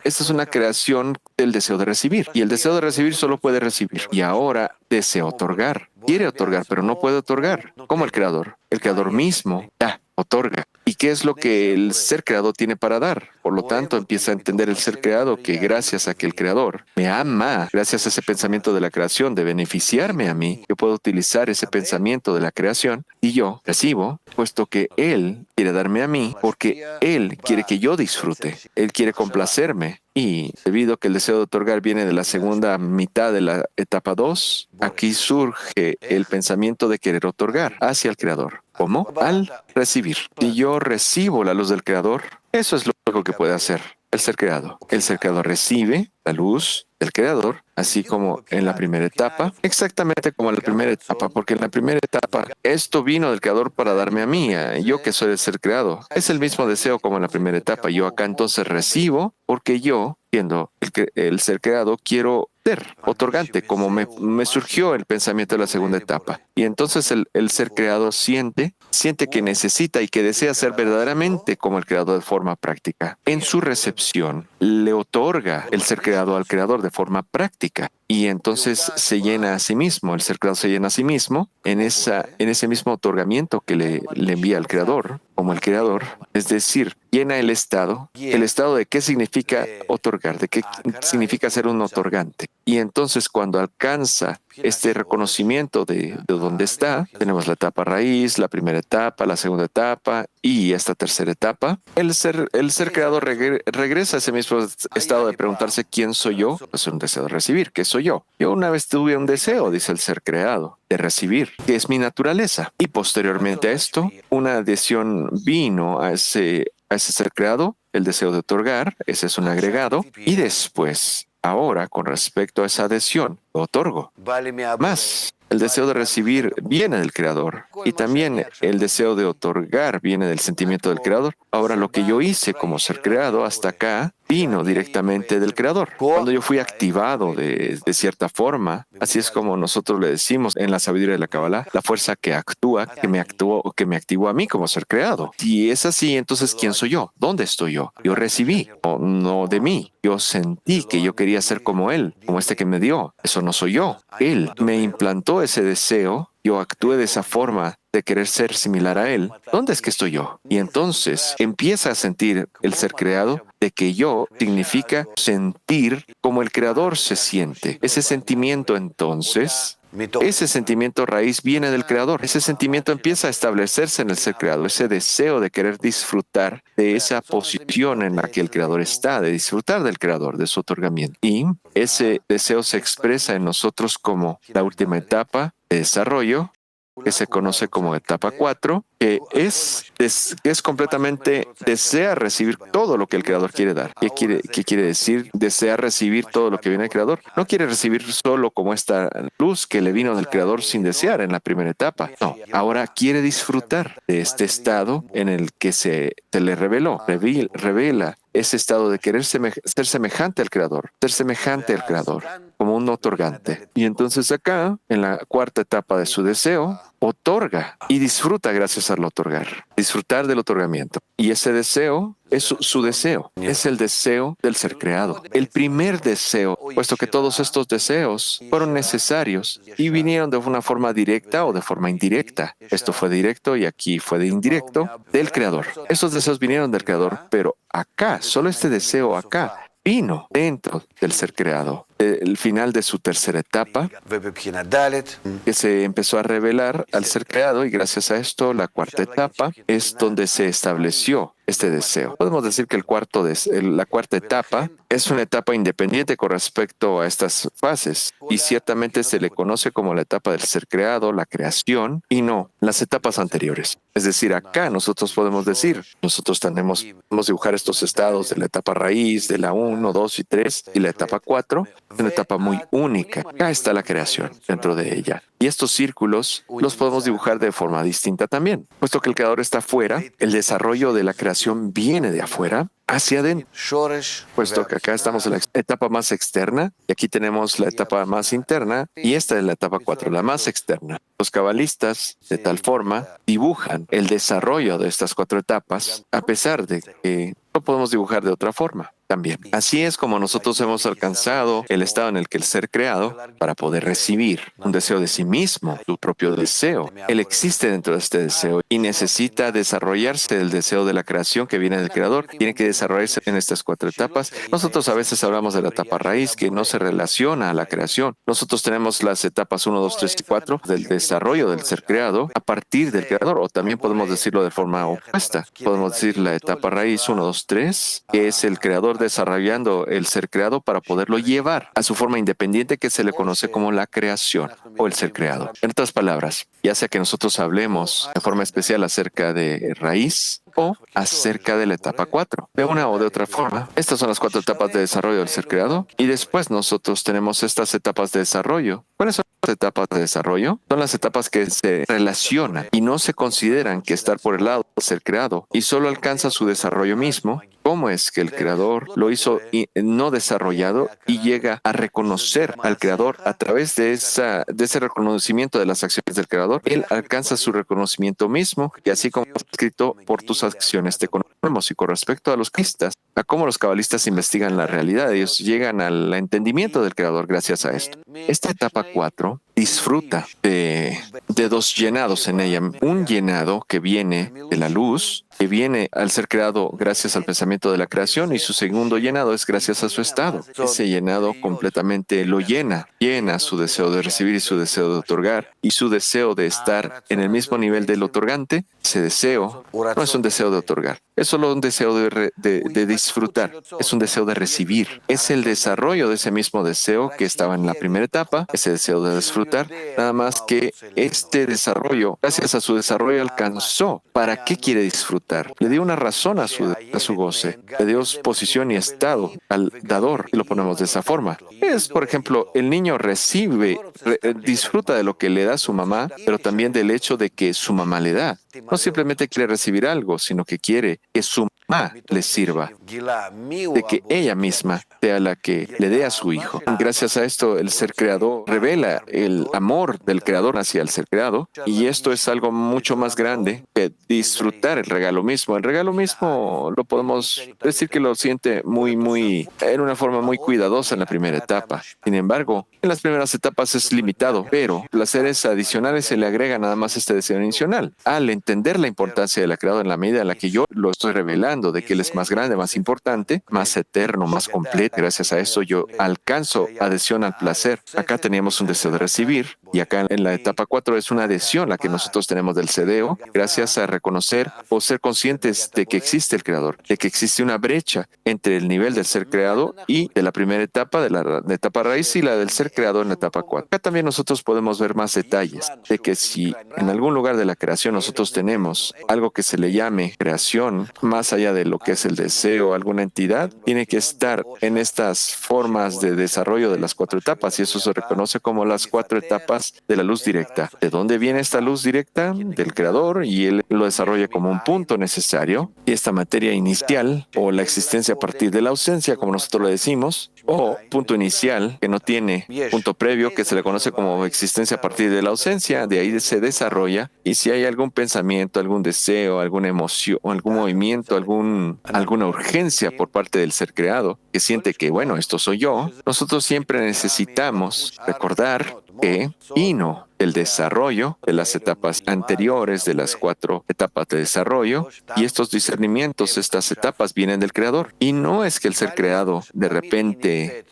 A: Esta es una creación del deseo de recibir, y el deseo de recibir solo puede recibir. Y ahora desea otorgar. Quiere otorgar, pero no puede otorgar. Como el creador. El creador mismo da, otorga. ¿Y qué es lo que el ser creado tiene para dar? Por lo tanto, empieza a entender el ser creado que gracias a que el creador me ama, gracias a ese pensamiento de la creación, de beneficiarme a mí, yo puedo utilizar ese pensamiento de la creación y yo recibo, puesto que él quiere darme a mí, porque él quiere que yo disfrute, él quiere complacerme. Y debido a que el deseo de otorgar viene de la segunda mitad de la etapa 2, aquí surge el pensamiento de querer otorgar hacia el creador. ¿Cómo? Al recibir. Si yo recibo la luz del creador, eso es lo único que puede hacer el ser creado. El ser creado recibe la luz del creador, así como en la primera etapa, exactamente como en la primera etapa, porque en la primera etapa esto vino del creador para darme a mí, yo que soy el ser creado. Es el mismo deseo como en la primera etapa. Yo acá entonces recibo porque yo, siendo el ser creado, quiero ser otorgante, como me surgió el pensamiento de la segunda etapa. Y entonces el ser creado siente que necesita y que desea ser verdaderamente como el creador de forma práctica. En su recepción, le otorga el ser creado al creador de forma práctica. Y entonces se llena a sí mismo, el ser creado se llena a sí mismo en ese mismo otorgamiento que le envía al creador, como el creador. Es decir, llena el estado de qué significa otorgar, de qué significa ser un otorgante. Y entonces cuando alcanza este reconocimiento de dónde está, tenemos la etapa raíz, la primera etapa, la segunda etapa y esta tercera etapa, el ser creado regresa a ese mismo estado de preguntarse quién soy yo, es un deseo de recibir, ¿qué soy yo? Yo una vez tuve un deseo, dice el ser creado, de recibir, que es mi naturaleza. Y posteriormente a esto, una adhesión vino a ese ser creado, el deseo de otorgar, ese es un agregado, y después, ahora, con respecto a esa adhesión, lo otorgo. Más, el deseo de recibir viene del creador y también el deseo de otorgar viene del sentimiento del creador. Ahora, lo que yo hice como ser creado hasta acá vino directamente del creador. Cuando yo fui activado de cierta forma, así es como nosotros le decimos en la sabiduría de la Kabbalah, la fuerza que actúa, que me activó a mí como ser creado. Si es así, entonces ¿quién soy yo? ¿Dónde estoy yo? Yo recibí, no de mí. Yo sentí que yo quería ser como él, como este que me dio. Eso no soy yo. Él me implantó ese deseo. Yo actué de esa forma de querer ser similar a él. ¿Dónde es que estoy yo? Y entonces empieza a sentir el ser creado de que yo significa sentir como el creador se siente. Ese sentimiento entonces, ese sentimiento raíz viene del creador. Ese sentimiento empieza a establecerse en el ser creado. Ese deseo de querer disfrutar de esa posición en la que el creador está, de disfrutar del creador, de su otorgamiento. Y ese deseo se expresa en nosotros como la última etapa de desarrollo que se conoce como etapa 4, que es completamente desea recibir todo lo que el Creador quiere dar. Qué quiere decir desea recibir todo lo que viene del Creador? No quiere recibir solo como esta luz que le vino del Creador sin desear en la primera etapa. No, ahora quiere disfrutar de este estado en el que se le revela ese estado de querer ser semejante al Creador, ser semejante al Creador, como un otorgante. Y entonces acá, en la cuarta etapa de su deseo, otorga y disfruta gracias al otorgar, disfrutar del otorgamiento. Y ese deseo es su deseo, es el deseo del ser creado. El primer deseo, puesto que todos estos deseos fueron necesarios y vinieron de una forma directa o de forma indirecta. Esto fue directo y aquí fue de indirecto del Creador. Estos deseos vinieron del Creador, pero acá, solo este deseo acá, vino dentro del ser creado. El final de su tercera etapa, que se empezó a revelar al ser creado, y gracias a esto, la cuarta etapa es donde se estableció este deseo. Podemos decir que la cuarta etapa es una etapa independiente con respecto a estas fases, y ciertamente se le conoce como la etapa del ser creado, la creación, y no las etapas anteriores. Es decir, acá nosotros podemos podemos dibujar estos estados de la etapa raíz, de la 1, 2 y 3, y la etapa 4, una etapa muy única. Acá está la creación dentro de ella. Y estos círculos los podemos dibujar de forma distinta también. Puesto que el creador está afuera, el desarrollo de la creación viene de afuera hacia adentro. Puesto que acá estamos en la etapa más externa y aquí tenemos la etapa más interna y esta es la etapa 4, la más externa. Los cabalistas, de tal forma, dibujan el desarrollo de estas 4 etapas a pesar de que no podemos dibujar de otra forma. También. Así es como nosotros hemos alcanzado el estado en el que el ser creado, para poder recibir un deseo de sí mismo, su propio deseo, él existe dentro de este deseo y necesita desarrollarse del deseo de la creación que viene del creador, tiene que desarrollarse en estas 4 etapas. Nosotros a veces hablamos de la etapa raíz que no se relaciona a la creación. Nosotros tenemos las etapas 1, 2, 3 y 4 del desarrollo del ser creado a partir del creador, o también podemos decirlo de forma opuesta. Podemos decir la etapa raíz 1, 2, 3, que es el creador desarrollando el ser creado para poderlo llevar a su forma independiente que se le conoce como la creación o el ser creado. En otras palabras, ya sea que nosotros hablemos de forma especial acerca de raíz o acerca de la etapa 4. De una o de otra forma, estas son las 4 etapas de desarrollo del ser creado y después nosotros tenemos estas etapas de desarrollo. ¿Cuáles son las etapas de desarrollo? Son las etapas que se relacionan y no se consideran que estar por el lado del ser creado y solo alcanza su desarrollo mismo. ¿Cómo es que el creador lo hizo no desarrollado y llega a reconocer al creador a través de ese reconocimiento de las acciones del creador? Él alcanza su reconocimiento mismo y así como está escrito, por tus acciones te conocemos. Y con respecto a los cabalistas, a cómo los cabalistas investigan la realidad, ellos llegan al entendimiento del creador gracias a esto. Esta etapa 4 disfruta de 2 llenados en ella. Un llenado que viene de la luz, que viene al ser creado gracias al pensamiento de la creación, y su segundo llenado es gracias a su estado. Ese llenado completamente lo llena su deseo de recibir y su deseo de otorgar y su deseo de estar en el mismo nivel del otorgante. Ese deseo no es un deseo de otorgar, es solo un deseo de disfrutar, es un deseo de recibir. Es el desarrollo de ese mismo deseo que estaba en la primera etapa, ese deseo de disfrutar, nada más que este desarrollo, gracias a su desarrollo, alcanzó. ¿Para qué quiere disfrutar? Le dio una razón a su goce, le dio posición y estado al dador, y lo ponemos de esa forma. Es, por ejemplo, el niño disfruta de lo que le da su mamá, pero también del hecho de que su mamá le da. No simplemente quiere recibir algo, sino que quiere que su mamá le sirva, de que ella misma sea la que le dé a su hijo. Gracias a esto, el ser creador revela el amor del creador hacia el ser creado, y esto es algo mucho más grande que disfrutar el regalo mismo. El regalo mismo lo podemos decir que lo siente en una forma muy cuidadosa en la primera etapa. Sin embargo, en las primeras etapas es limitado, pero placeres adicionales se le agrega nada más este deseo adicional. Al entender la importancia del creador en la medida en la que yo lo estoy revelando, de que él es más grande, más importante, más eterno, más completo, gracias a eso yo alcanzo adhesión al placer. Acá teníamos un deseo de recibir Y acá en la etapa 4 es una adhesión la que nosotros tenemos del sedeo, gracias a reconocer o ser conscientes de que existe el creador, de que existe una brecha entre el nivel del ser creado y de la primera etapa, de la etapa raíz, y la del ser creado en la etapa 4. Acá también nosotros podemos ver más detalles de que si en algún lugar de la creación nosotros tenemos algo que se le llame creación, más allá de lo que es el deseo, alguna entidad, tiene que estar en estas formas de desarrollo de las 4 etapas, y eso se reconoce como las 4 etapas de la luz directa. ¿De dónde viene esta luz directa? Del creador, y él lo desarrolla como un punto necesario, y esta materia inicial, o la existencia a partir de la ausencia, como nosotros le decimos, o punto inicial, que no tiene punto previo, que se le conoce como existencia a partir de la ausencia, de ahí se desarrolla, y si hay algún pensamiento, algún deseo, alguna emoción, algún movimiento, alguna urgencia por parte del ser creado, que siente que, bueno, esto soy yo, nosotros siempre necesitamos recordar que vino el desarrollo de las etapas anteriores, de las 4 etapas de desarrollo, y estos discernimientos, estas etapas vienen del creador. Y no es que el ser creado de repente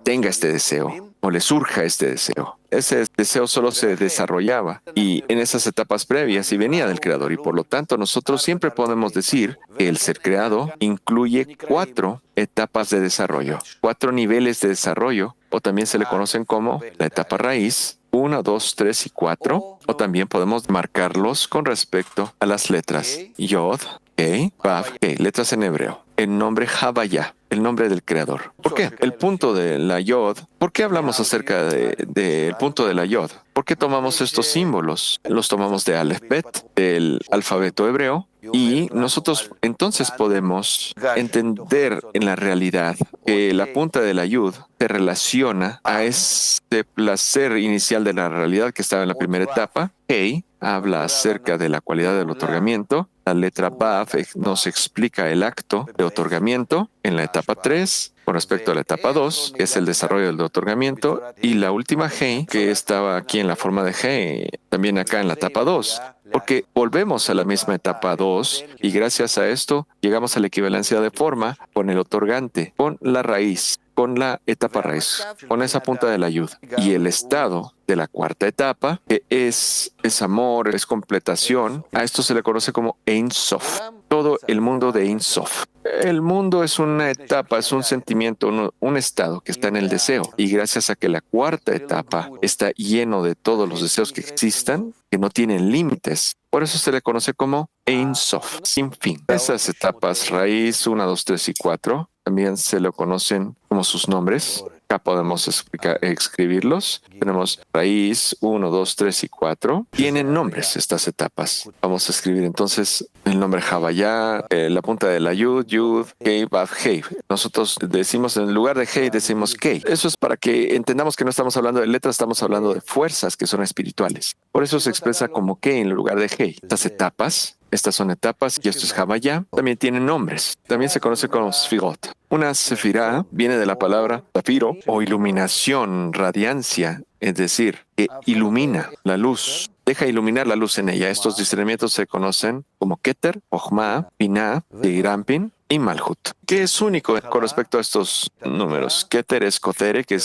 A: tenga este deseo o le surja este deseo. Ese deseo solo se desarrollaba y en esas etapas previas y venía del creador, y por lo tanto nosotros siempre podemos decir que el ser creado incluye 4 etapas de desarrollo, 4 niveles de desarrollo, o también se le conocen como la etapa raíz, 1, 2, 3 y 4, o también podemos marcarlos con respecto a las letras Yod, Hei, Vav, Hei, letras en hebreo. El nombre Havaya, el nombre del creador. ¿Por qué? El punto de la Yod. ¿Por qué hablamos acerca del punto de la Yod? ¿Por qué tomamos estos símbolos? Los tomamos de Aleph Bet, del alfabeto hebreo, y nosotros entonces podemos entender en la realidad que la punta de la Yud se relaciona a ese placer inicial de la realidad que estaba en la primera etapa. Hei habla acerca de la cualidad del otorgamiento. La letra Vav nos explica el acto de otorgamiento en la etapa 3. Con respecto a la etapa 2, es el desarrollo del otorgamiento, y la última Hei, que estaba aquí en la forma de Hei, también acá en la etapa 2, porque volvemos a la misma etapa 2 y gracias a esto llegamos a la equivalencia de forma con el otorgante, con la raíz, con la etapa raíz, con esa punta de la yud. Y el estado de la 4ª etapa, que es amor, es completación, a esto se le conoce como Ein Sof, todo el mundo de Ein Sof. El mundo es una etapa, es un sentimiento, un estado que está en el deseo. Y gracias a que la 4ª etapa está lleno de todos los deseos que existan, que no tienen límites, por eso se le conoce como Ein Sof, sin fin. Esas etapas, raíz 1, 2, 3 y 4, también se le conocen como sus nombres. Acá podemos escribirlos. Tenemos raíz 1, 2, 3 y 4. Tienen nombres estas etapas. Vamos a escribir entonces el nombre Havaya, la punta de la Yud, Yud, Hei, Vav, Hei. Nosotros decimos, en lugar de Hei, decimos Kei. Eso es para que entendamos que no estamos hablando de letras, estamos hablando de fuerzas que son espirituales. Por eso se expresa como Kei en lugar de Hei. Estas etapas, estas son etapas, y esto es Havaya, también tienen nombres. También se conoce como Sfirot. Una sefirá viene de la palabra zafiro o iluminación, radiancia, es decir, que ilumina la luz, deja iluminar la luz en ella. Estos discernimientos se conocen como Keter, Jochma, Binah, Yeirampin y Malhut, que es único con respecto a estos números. Keter es Kotere, que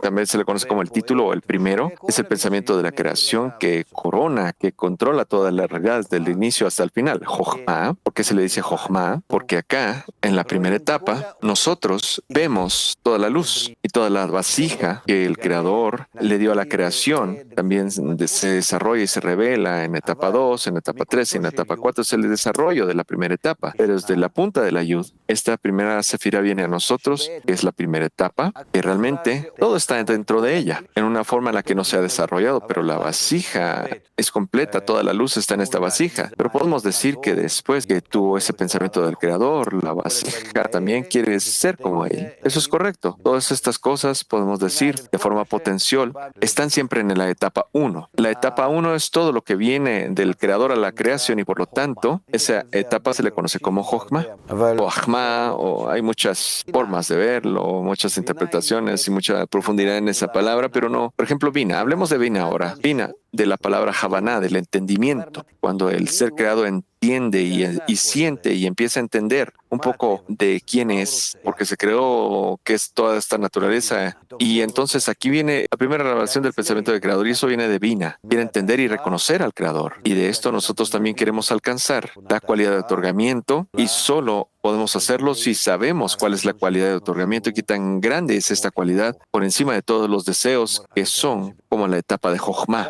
A: también se le conoce como el título o el primero. Es el pensamiento de la creación que corona, que controla toda la realidad desde el inicio hasta el final. Jochma, ¿por qué se le dice Jochma? Porque acá, en la primera etapa, nosotros vemos toda la luz y toda la vasija que el creador le dio a la creación. También se desarrolla y se revela en etapa 2, en etapa 3 y en etapa 4. Es el desarrollo de la primera etapa. Pero desde la punta de la yud, esta primera sefira viene a nosotros, que es la primera etapa, que realmente todo está dentro de ella, en una forma en la que no se ha desarrollado, pero la vasija es completa, toda la luz está en esta vasija. Pero podemos decir que después que tuvo ese pensamiento del creador, la vasija también quiere ser como él. Eso es correcto. Todas estas cosas, podemos decir, de forma potencial, están siempre en la etapa 1. La etapa 1 es todo lo que viene del creador a la creación, y por lo tanto, esa etapa se le conoce como Jochma o Ahma, o hay muchas formas de verlo, muchas interpretaciones y mucha profundidad en esa palabra, pero no. Por ejemplo, Bina. Hablemos de Bina ahora. Bina, de la palabra Havaná, del entendimiento. Cuando el ser creado entiende entiende y siente y empieza a entender un poco de quién es, porque se creó que es toda esta naturaleza. Y entonces aquí viene la primera revelación del pensamiento del Creador, y eso viene de Bina. Quiere entender y reconocer al Creador. Y de esto nosotros también queremos alcanzar la cualidad de otorgamiento, y solo podemos hacerlo si sabemos cuál es la cualidad de otorgamiento y qué tan grande es esta cualidad por encima de todos los deseos que son como la etapa de Jochma,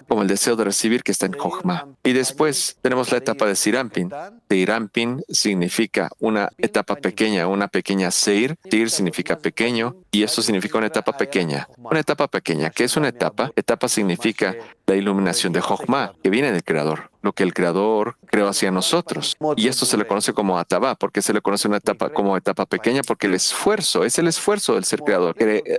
A: como el deseo de recibir que está en Jochma. Y después tenemos la etapa de Sirampin. Sirampin significa una etapa pequeña, una pequeña Seir. Seir significa pequeño y eso significa una etapa pequeña. Una etapa pequeña. ¿Qué es una etapa? Etapa significa la iluminación de Jochma, que viene del Creador, lo que el Creador creó hacia nosotros. Y esto se le conoce como Atabá, porque se le conoce una etapa como etapa pequeña, porque el esfuerzo, es el esfuerzo del ser creador,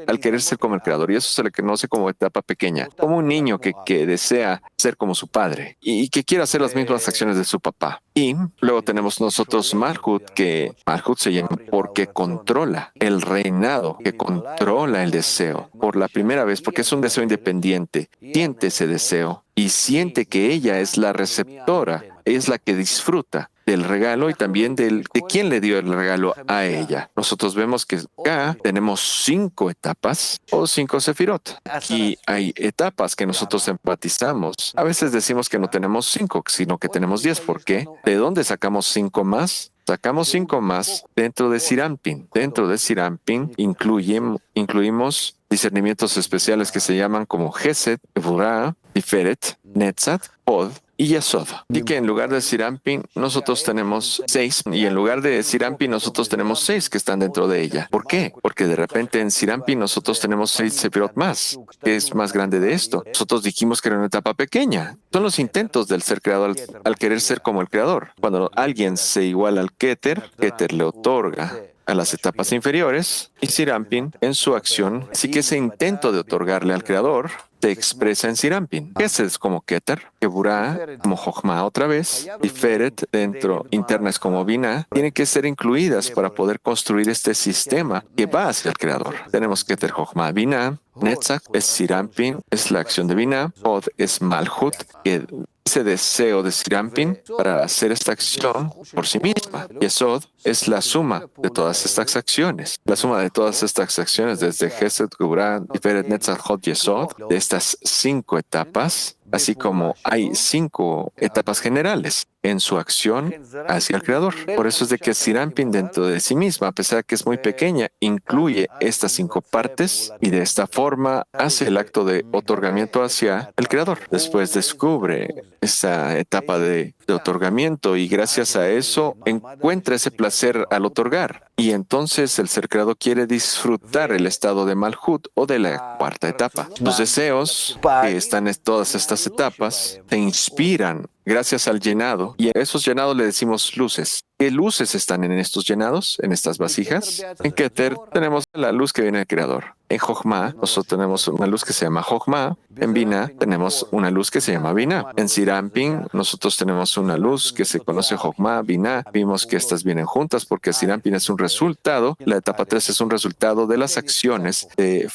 A: al querer ser como el Creador. Y eso se le conoce como etapa pequeña, como un niño que desea ser como su padre y que quiere hacer las mismas acciones de su papá. Y luego tenemos nosotros Malhut, que Malhut se llama porque controla el reinado, que controla el deseo por la primera vez, porque es un deseo independiente. Siente ese deseo y siente que ella es la receptora, es la que disfruta del regalo y también de quién le dio el regalo a ella. Nosotros vemos que acá tenemos 5 etapas o 5 sefirot. Aquí hay etapas que nosotros enfatizamos. A veces decimos que no tenemos 5, sino que tenemos 10. ¿Por qué? ¿De dónde sacamos 5 más? Sacamos 5 más dentro de Sirampin. Dentro de Sirampin incluimos discernimientos especiales que se llaman como Gesed, Gevurah, Tiferet, Netzat, Od y Yesod. Y que en lugar de Sirampin nosotros tenemos 6 y en lugar de Sirampin nosotros tenemos 6 que están dentro de ella. ¿Por qué? Porque de repente en Sirampin nosotros tenemos 6 sefirot más. ¿Qué es más grande de esto? Nosotros dijimos que era una etapa pequeña. Son los intentos del ser creador al querer ser como el creador. Cuando alguien se iguala al Keter, Keter le otorga a las etapas inferiores y Sirampin en su acción, así que ese intento de otorgarle al creador se expresa en Sirampin. Gesed es como Keter, Gevurah como Jochma otra vez, y Feret dentro internas como Binah, tienen que ser incluidas para poder construir este sistema que va hacia el creador. Tenemos Keter, Jochma, Binah, Netzach es Sirampin, es la acción de Binah, Od es Malhut, que ese deseo de Sirampin para hacer esta acción por sí misma. Yesod es la suma de todas estas acciones. La suma de todas estas acciones desde Gesed, Gevurah, Tiferet, Netzach, Hod, Yesod, de estas 5 etapas, así como hay 5 etapas generales en su acción hacia el Creador. Por eso es de que Sirampin dentro de sí misma, a pesar de que es muy pequeña, incluye estas 5 partes y de esta forma hace el acto de otorgamiento hacia el Creador. Después descubre esa etapa de otorgamiento y gracias a eso encuentra ese placer al otorgar. Y entonces el ser creado quiere disfrutar el estado de Malhut o de la 4ª etapa. Los deseos que están en todas estas etapas se inspiran gracias al llenado y a esos llenados le decimos luces. ¿Qué luces están en estos llenados, en estas vasijas? En Keter tenemos la luz que viene del Creador. En Jochma nosotros tenemos una luz que se llama Jochma. En Binah tenemos una luz que se llama Binah. En Sirampin nosotros tenemos una luz que se conoce Jochma, Binah. Vimos que estas vienen juntas porque Sirampin es un resultado. La etapa 3 es un resultado de las acciones de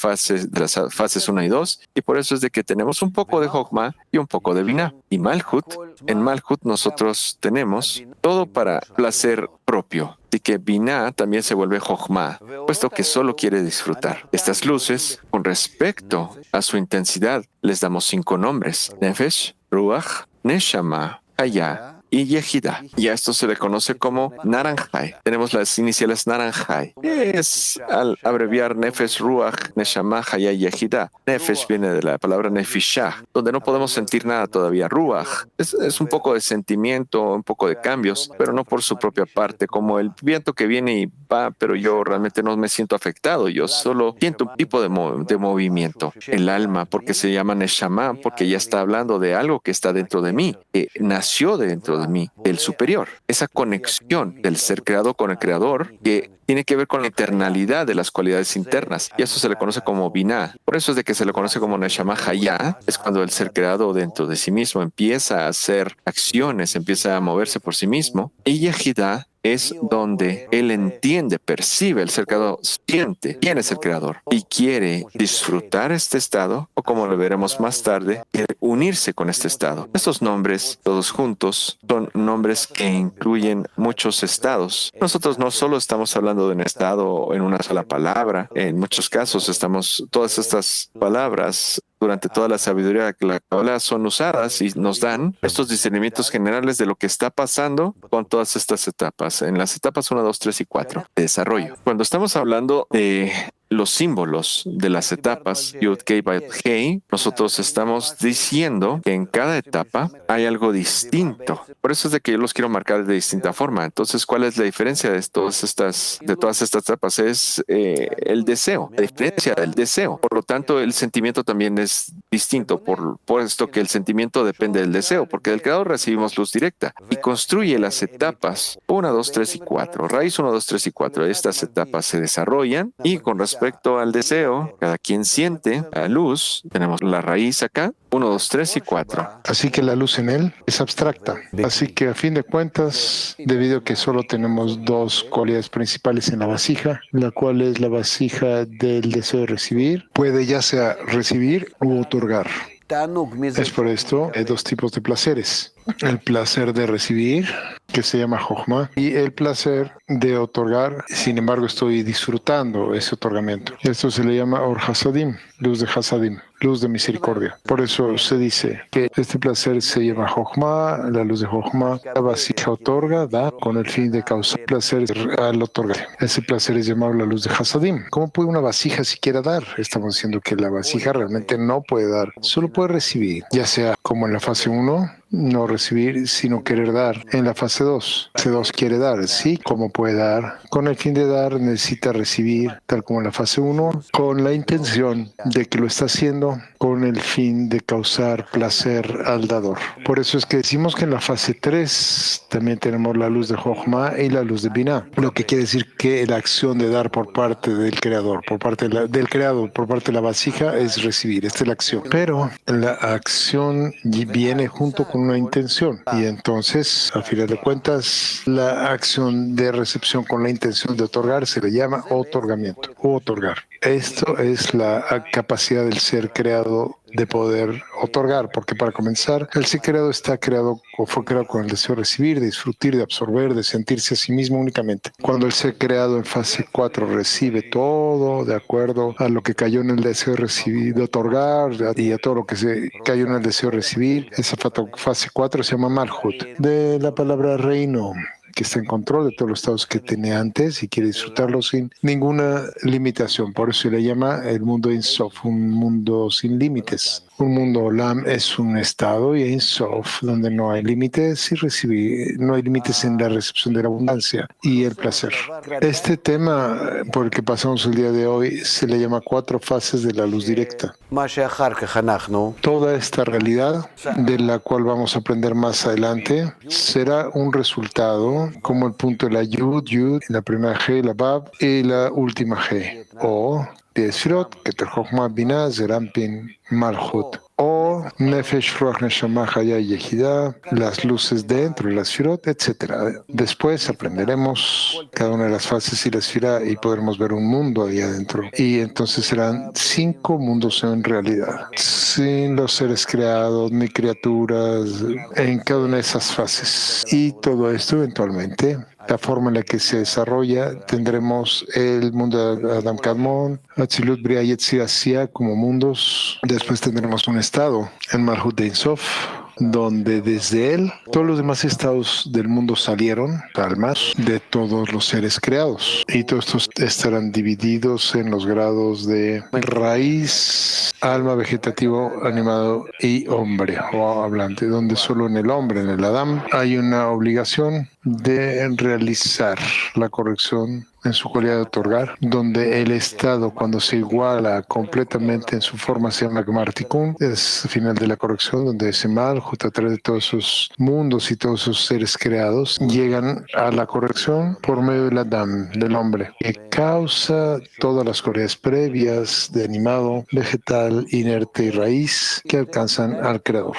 A: las fases 1 y 2. Y por eso es de que tenemos un poco de Jochma y un poco de Binah. Y Malhut, en Malhut nosotros tenemos todo para placer propio. Así que Binah también se vuelve Jochma, puesto que solo quiere disfrutar. Estas luces, con respecto a su intensidad, les damos 5 nombres: Nefesh, Ruach, Neshama, Haya y Yehida. Y a esto se le conoce como Naranjai. Tenemos las iniciales Naranjai. Es al abreviar Nefesh, Ruach, Neshama, Haya y Yehida. Nefesh viene de la palabra Nefishah, donde no podemos sentir nada todavía. Ruach es un poco de sentimiento, un poco de cambios, pero no por su propia parte, como el viento que viene y va, pero yo realmente no me siento afectado. Yo solo siento un tipo de movimiento. El alma, porque se llama Neshama, porque ya está hablando de algo que está dentro de mí, que nació dentro de mí, el superior. Esa conexión del ser creado con el creador que tiene que ver con la eternalidad de las cualidades internas. Y eso se le conoce como Binah. Por eso es de que se le conoce como Neshama Haya. Es cuando el ser creado dentro de sí mismo empieza a hacer acciones, empieza a moverse por sí mismo. Y Yehida es donde él entiende, percibe el ser creador, siente quién es el creador y quiere disfrutar este estado, o como lo veremos más tarde, quiere unirse con este estado. Estos nombres, todos juntos, son nombres que incluyen muchos estados. Nosotros no solo estamos hablando de un estado en una sola palabra, en muchos casos todas estas palabras durante toda la sabiduría que la Kabbalah son usadas y nos dan estos discernimientos generales de lo que está pasando con todas estas etapas, en las etapas 1, 2, 3 y 4 de desarrollo. Cuando estamos hablando de los símbolos de las etapas Yud Kei Vav Hei, nosotros estamos diciendo que en cada etapa hay algo distinto. Por eso es de que yo los quiero marcar de distinta forma. Entonces, ¿cuál es la diferencia de todas estas etapas? Es el deseo, la diferencia del deseo. Por lo tanto, el sentimiento también es distinto, por esto que el sentimiento depende del deseo, porque del creador recibimos luz directa y construye las etapas 1, 2, 3 y 4. Raíz 1, 2, 3 y 4. Estas etapas se desarrollan y con respecto al deseo, cada quien siente la luz. Tenemos la raíz acá, 1, 2, 3 y 4.
B: Así que la luz en él es abstracta. Así que a fin de cuentas, debido a que solo tenemos dos cualidades principales en la vasija, la cual es la vasija del deseo de recibir, puede ya sea recibir u otorgar. Es por esto hay dos tipos de placeres. El placer de recibir, que se llama Jochma, y el placer de otorgar. Sin embargo, estoy disfrutando ese otorgamiento. Esto se le llama Or Hasadim, luz de Hasadim, luz de misericordia. Por eso se dice que este placer se llama Jochma, la luz de Jochma. La vasija otorga, da, con el fin de causar placer al otorgar. Ese placer es llamado la luz de Hasadim. ¿Cómo puede una vasija siquiera dar? Estamos diciendo que la vasija realmente no puede dar, solo puede recibir, ya sea como en la fase 1, no recibir, sino querer dar. En la fase 2, fase 2 quiere dar, sí, como puede dar. Con el fin de dar, necesita recibir, tal como en la fase 1, con la intención de que lo está haciendo con el fin de causar placer al dador. Por eso es que decimos que en la fase 3 también tenemos la luz de Jochma y la luz de Binah, lo que quiere decir que la acción de dar por parte del creador, por parte del creador, por parte de la vasija es recibir, esta es la acción. Pero la acción viene junto con una intención y entonces, a final de cuentas, la acción de recepción con la intención de otorgar se le llama otorgamiento o otorgar. Esto es la capacidad del ser creado de poder otorgar, porque para comenzar, el ser creado está creado o fue creado con el deseo de recibir, de disfrutar, de absorber, de sentirse a sí mismo únicamente. Cuando el ser creado en fase 4 recibe todo de acuerdo a lo que cayó en el deseo de recibir, de otorgar y a todo lo que se cayó en el deseo de recibir, esa fase 4 se llama Malhut, de la palabra reino, que está en control de todos los estados que tenía antes y quiere disfrutarlo sin ninguna limitación. Por eso se le llama el mundo Ein Sof, un mundo sin límites. Un mundo Olam es un estado y Ein Sof donde no hay límites y no hay límites en la recepción de la abundancia y el placer. Este tema por el que pasamos el día de hoy se le llama 4 fases de la luz directa. Toda esta realidad, de la cual vamos a aprender más adelante, será un resultado como el punto de la Yud, la primera G, la Bab y la última G, o Sefirot, Keter Chochma Binah Zerampin Malchut, o Nefesh Ruach Neshama Haya Yehida, las luces dentro de la Sefirot, etc. Después aprenderemos cada una de las fases y la Sefirá y podremos ver un mundo ahí adentro. Y entonces serán 5 mundos en realidad, sin los seres creados ni criaturas en cada una de esas fases. Y todo esto eventualmente, la forma en la que se desarrolla, tendremos el mundo de Adam Kadmon, Atzilut, Bria y Yetzirah Sia como mundos. Después tendremos un estado en Malhut de Ein Sof, donde desde él todos los demás estados del mundo salieron, almas, de todos los seres creados. Y todos estos estarán divididos en los grados de raíz, alma, vegetativo, animado y hombre o hablante, donde solo en el hombre, en el Adam, hay una obligación de realizar la corrección en su cualidad de otorgar, donde el estado, cuando se iguala completamente en su forma, se llama Gmar Tikkun, es el final de la corrección, donde ese Malhut, a través de todos esos mundos y todos esos seres creados, llegan a la corrección por medio del Adam, del hombre, que causa todas las cualidades previas de animado, vegetal, inerte y raíz que alcanzan al Creador.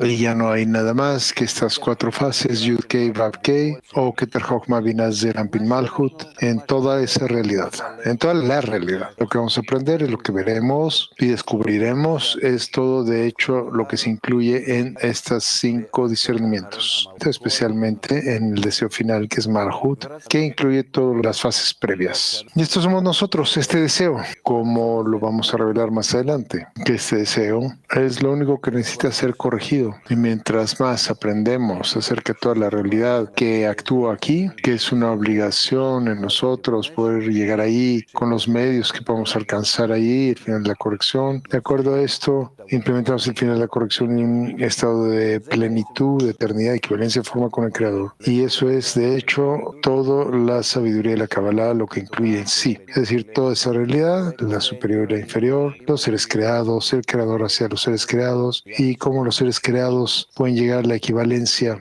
B: Y ya no hay nada más que estas cuatro fases, Yud-Kei, Vav-Kei, o Keter Chochmah Binah Zeir Anpin Malchut, en toda esa realidad, en toda la realidad. Lo que vamos a aprender es lo que veremos y descubriremos, es todo de hecho lo que se incluye en estos 5 discernimientos, especialmente en el deseo final que es Malchut, que incluye todas las fases previas. Y estos somos nosotros, este deseo, como lo vamos a revelar más adelante, que este deseo es lo único que necesita ser corregido. Y mientras más aprendemos acerca de toda la realidad que actúa aquí, que es una obligación en nosotros poder llegar ahí con los medios que podemos alcanzar ahí, el final de la corrección. De acuerdo a esto, implementamos el final de la corrección en un estado de plenitud, de eternidad, equivalencia de forma con el Creador. Y eso es, de hecho, toda la sabiduría de la Kabbalah, lo que incluye en sí. Es decir, toda esa realidad, la superior y la inferior, los seres creados, el Creador hacia los seres creados y cómo los seres creados pueden llegar a la equivalencia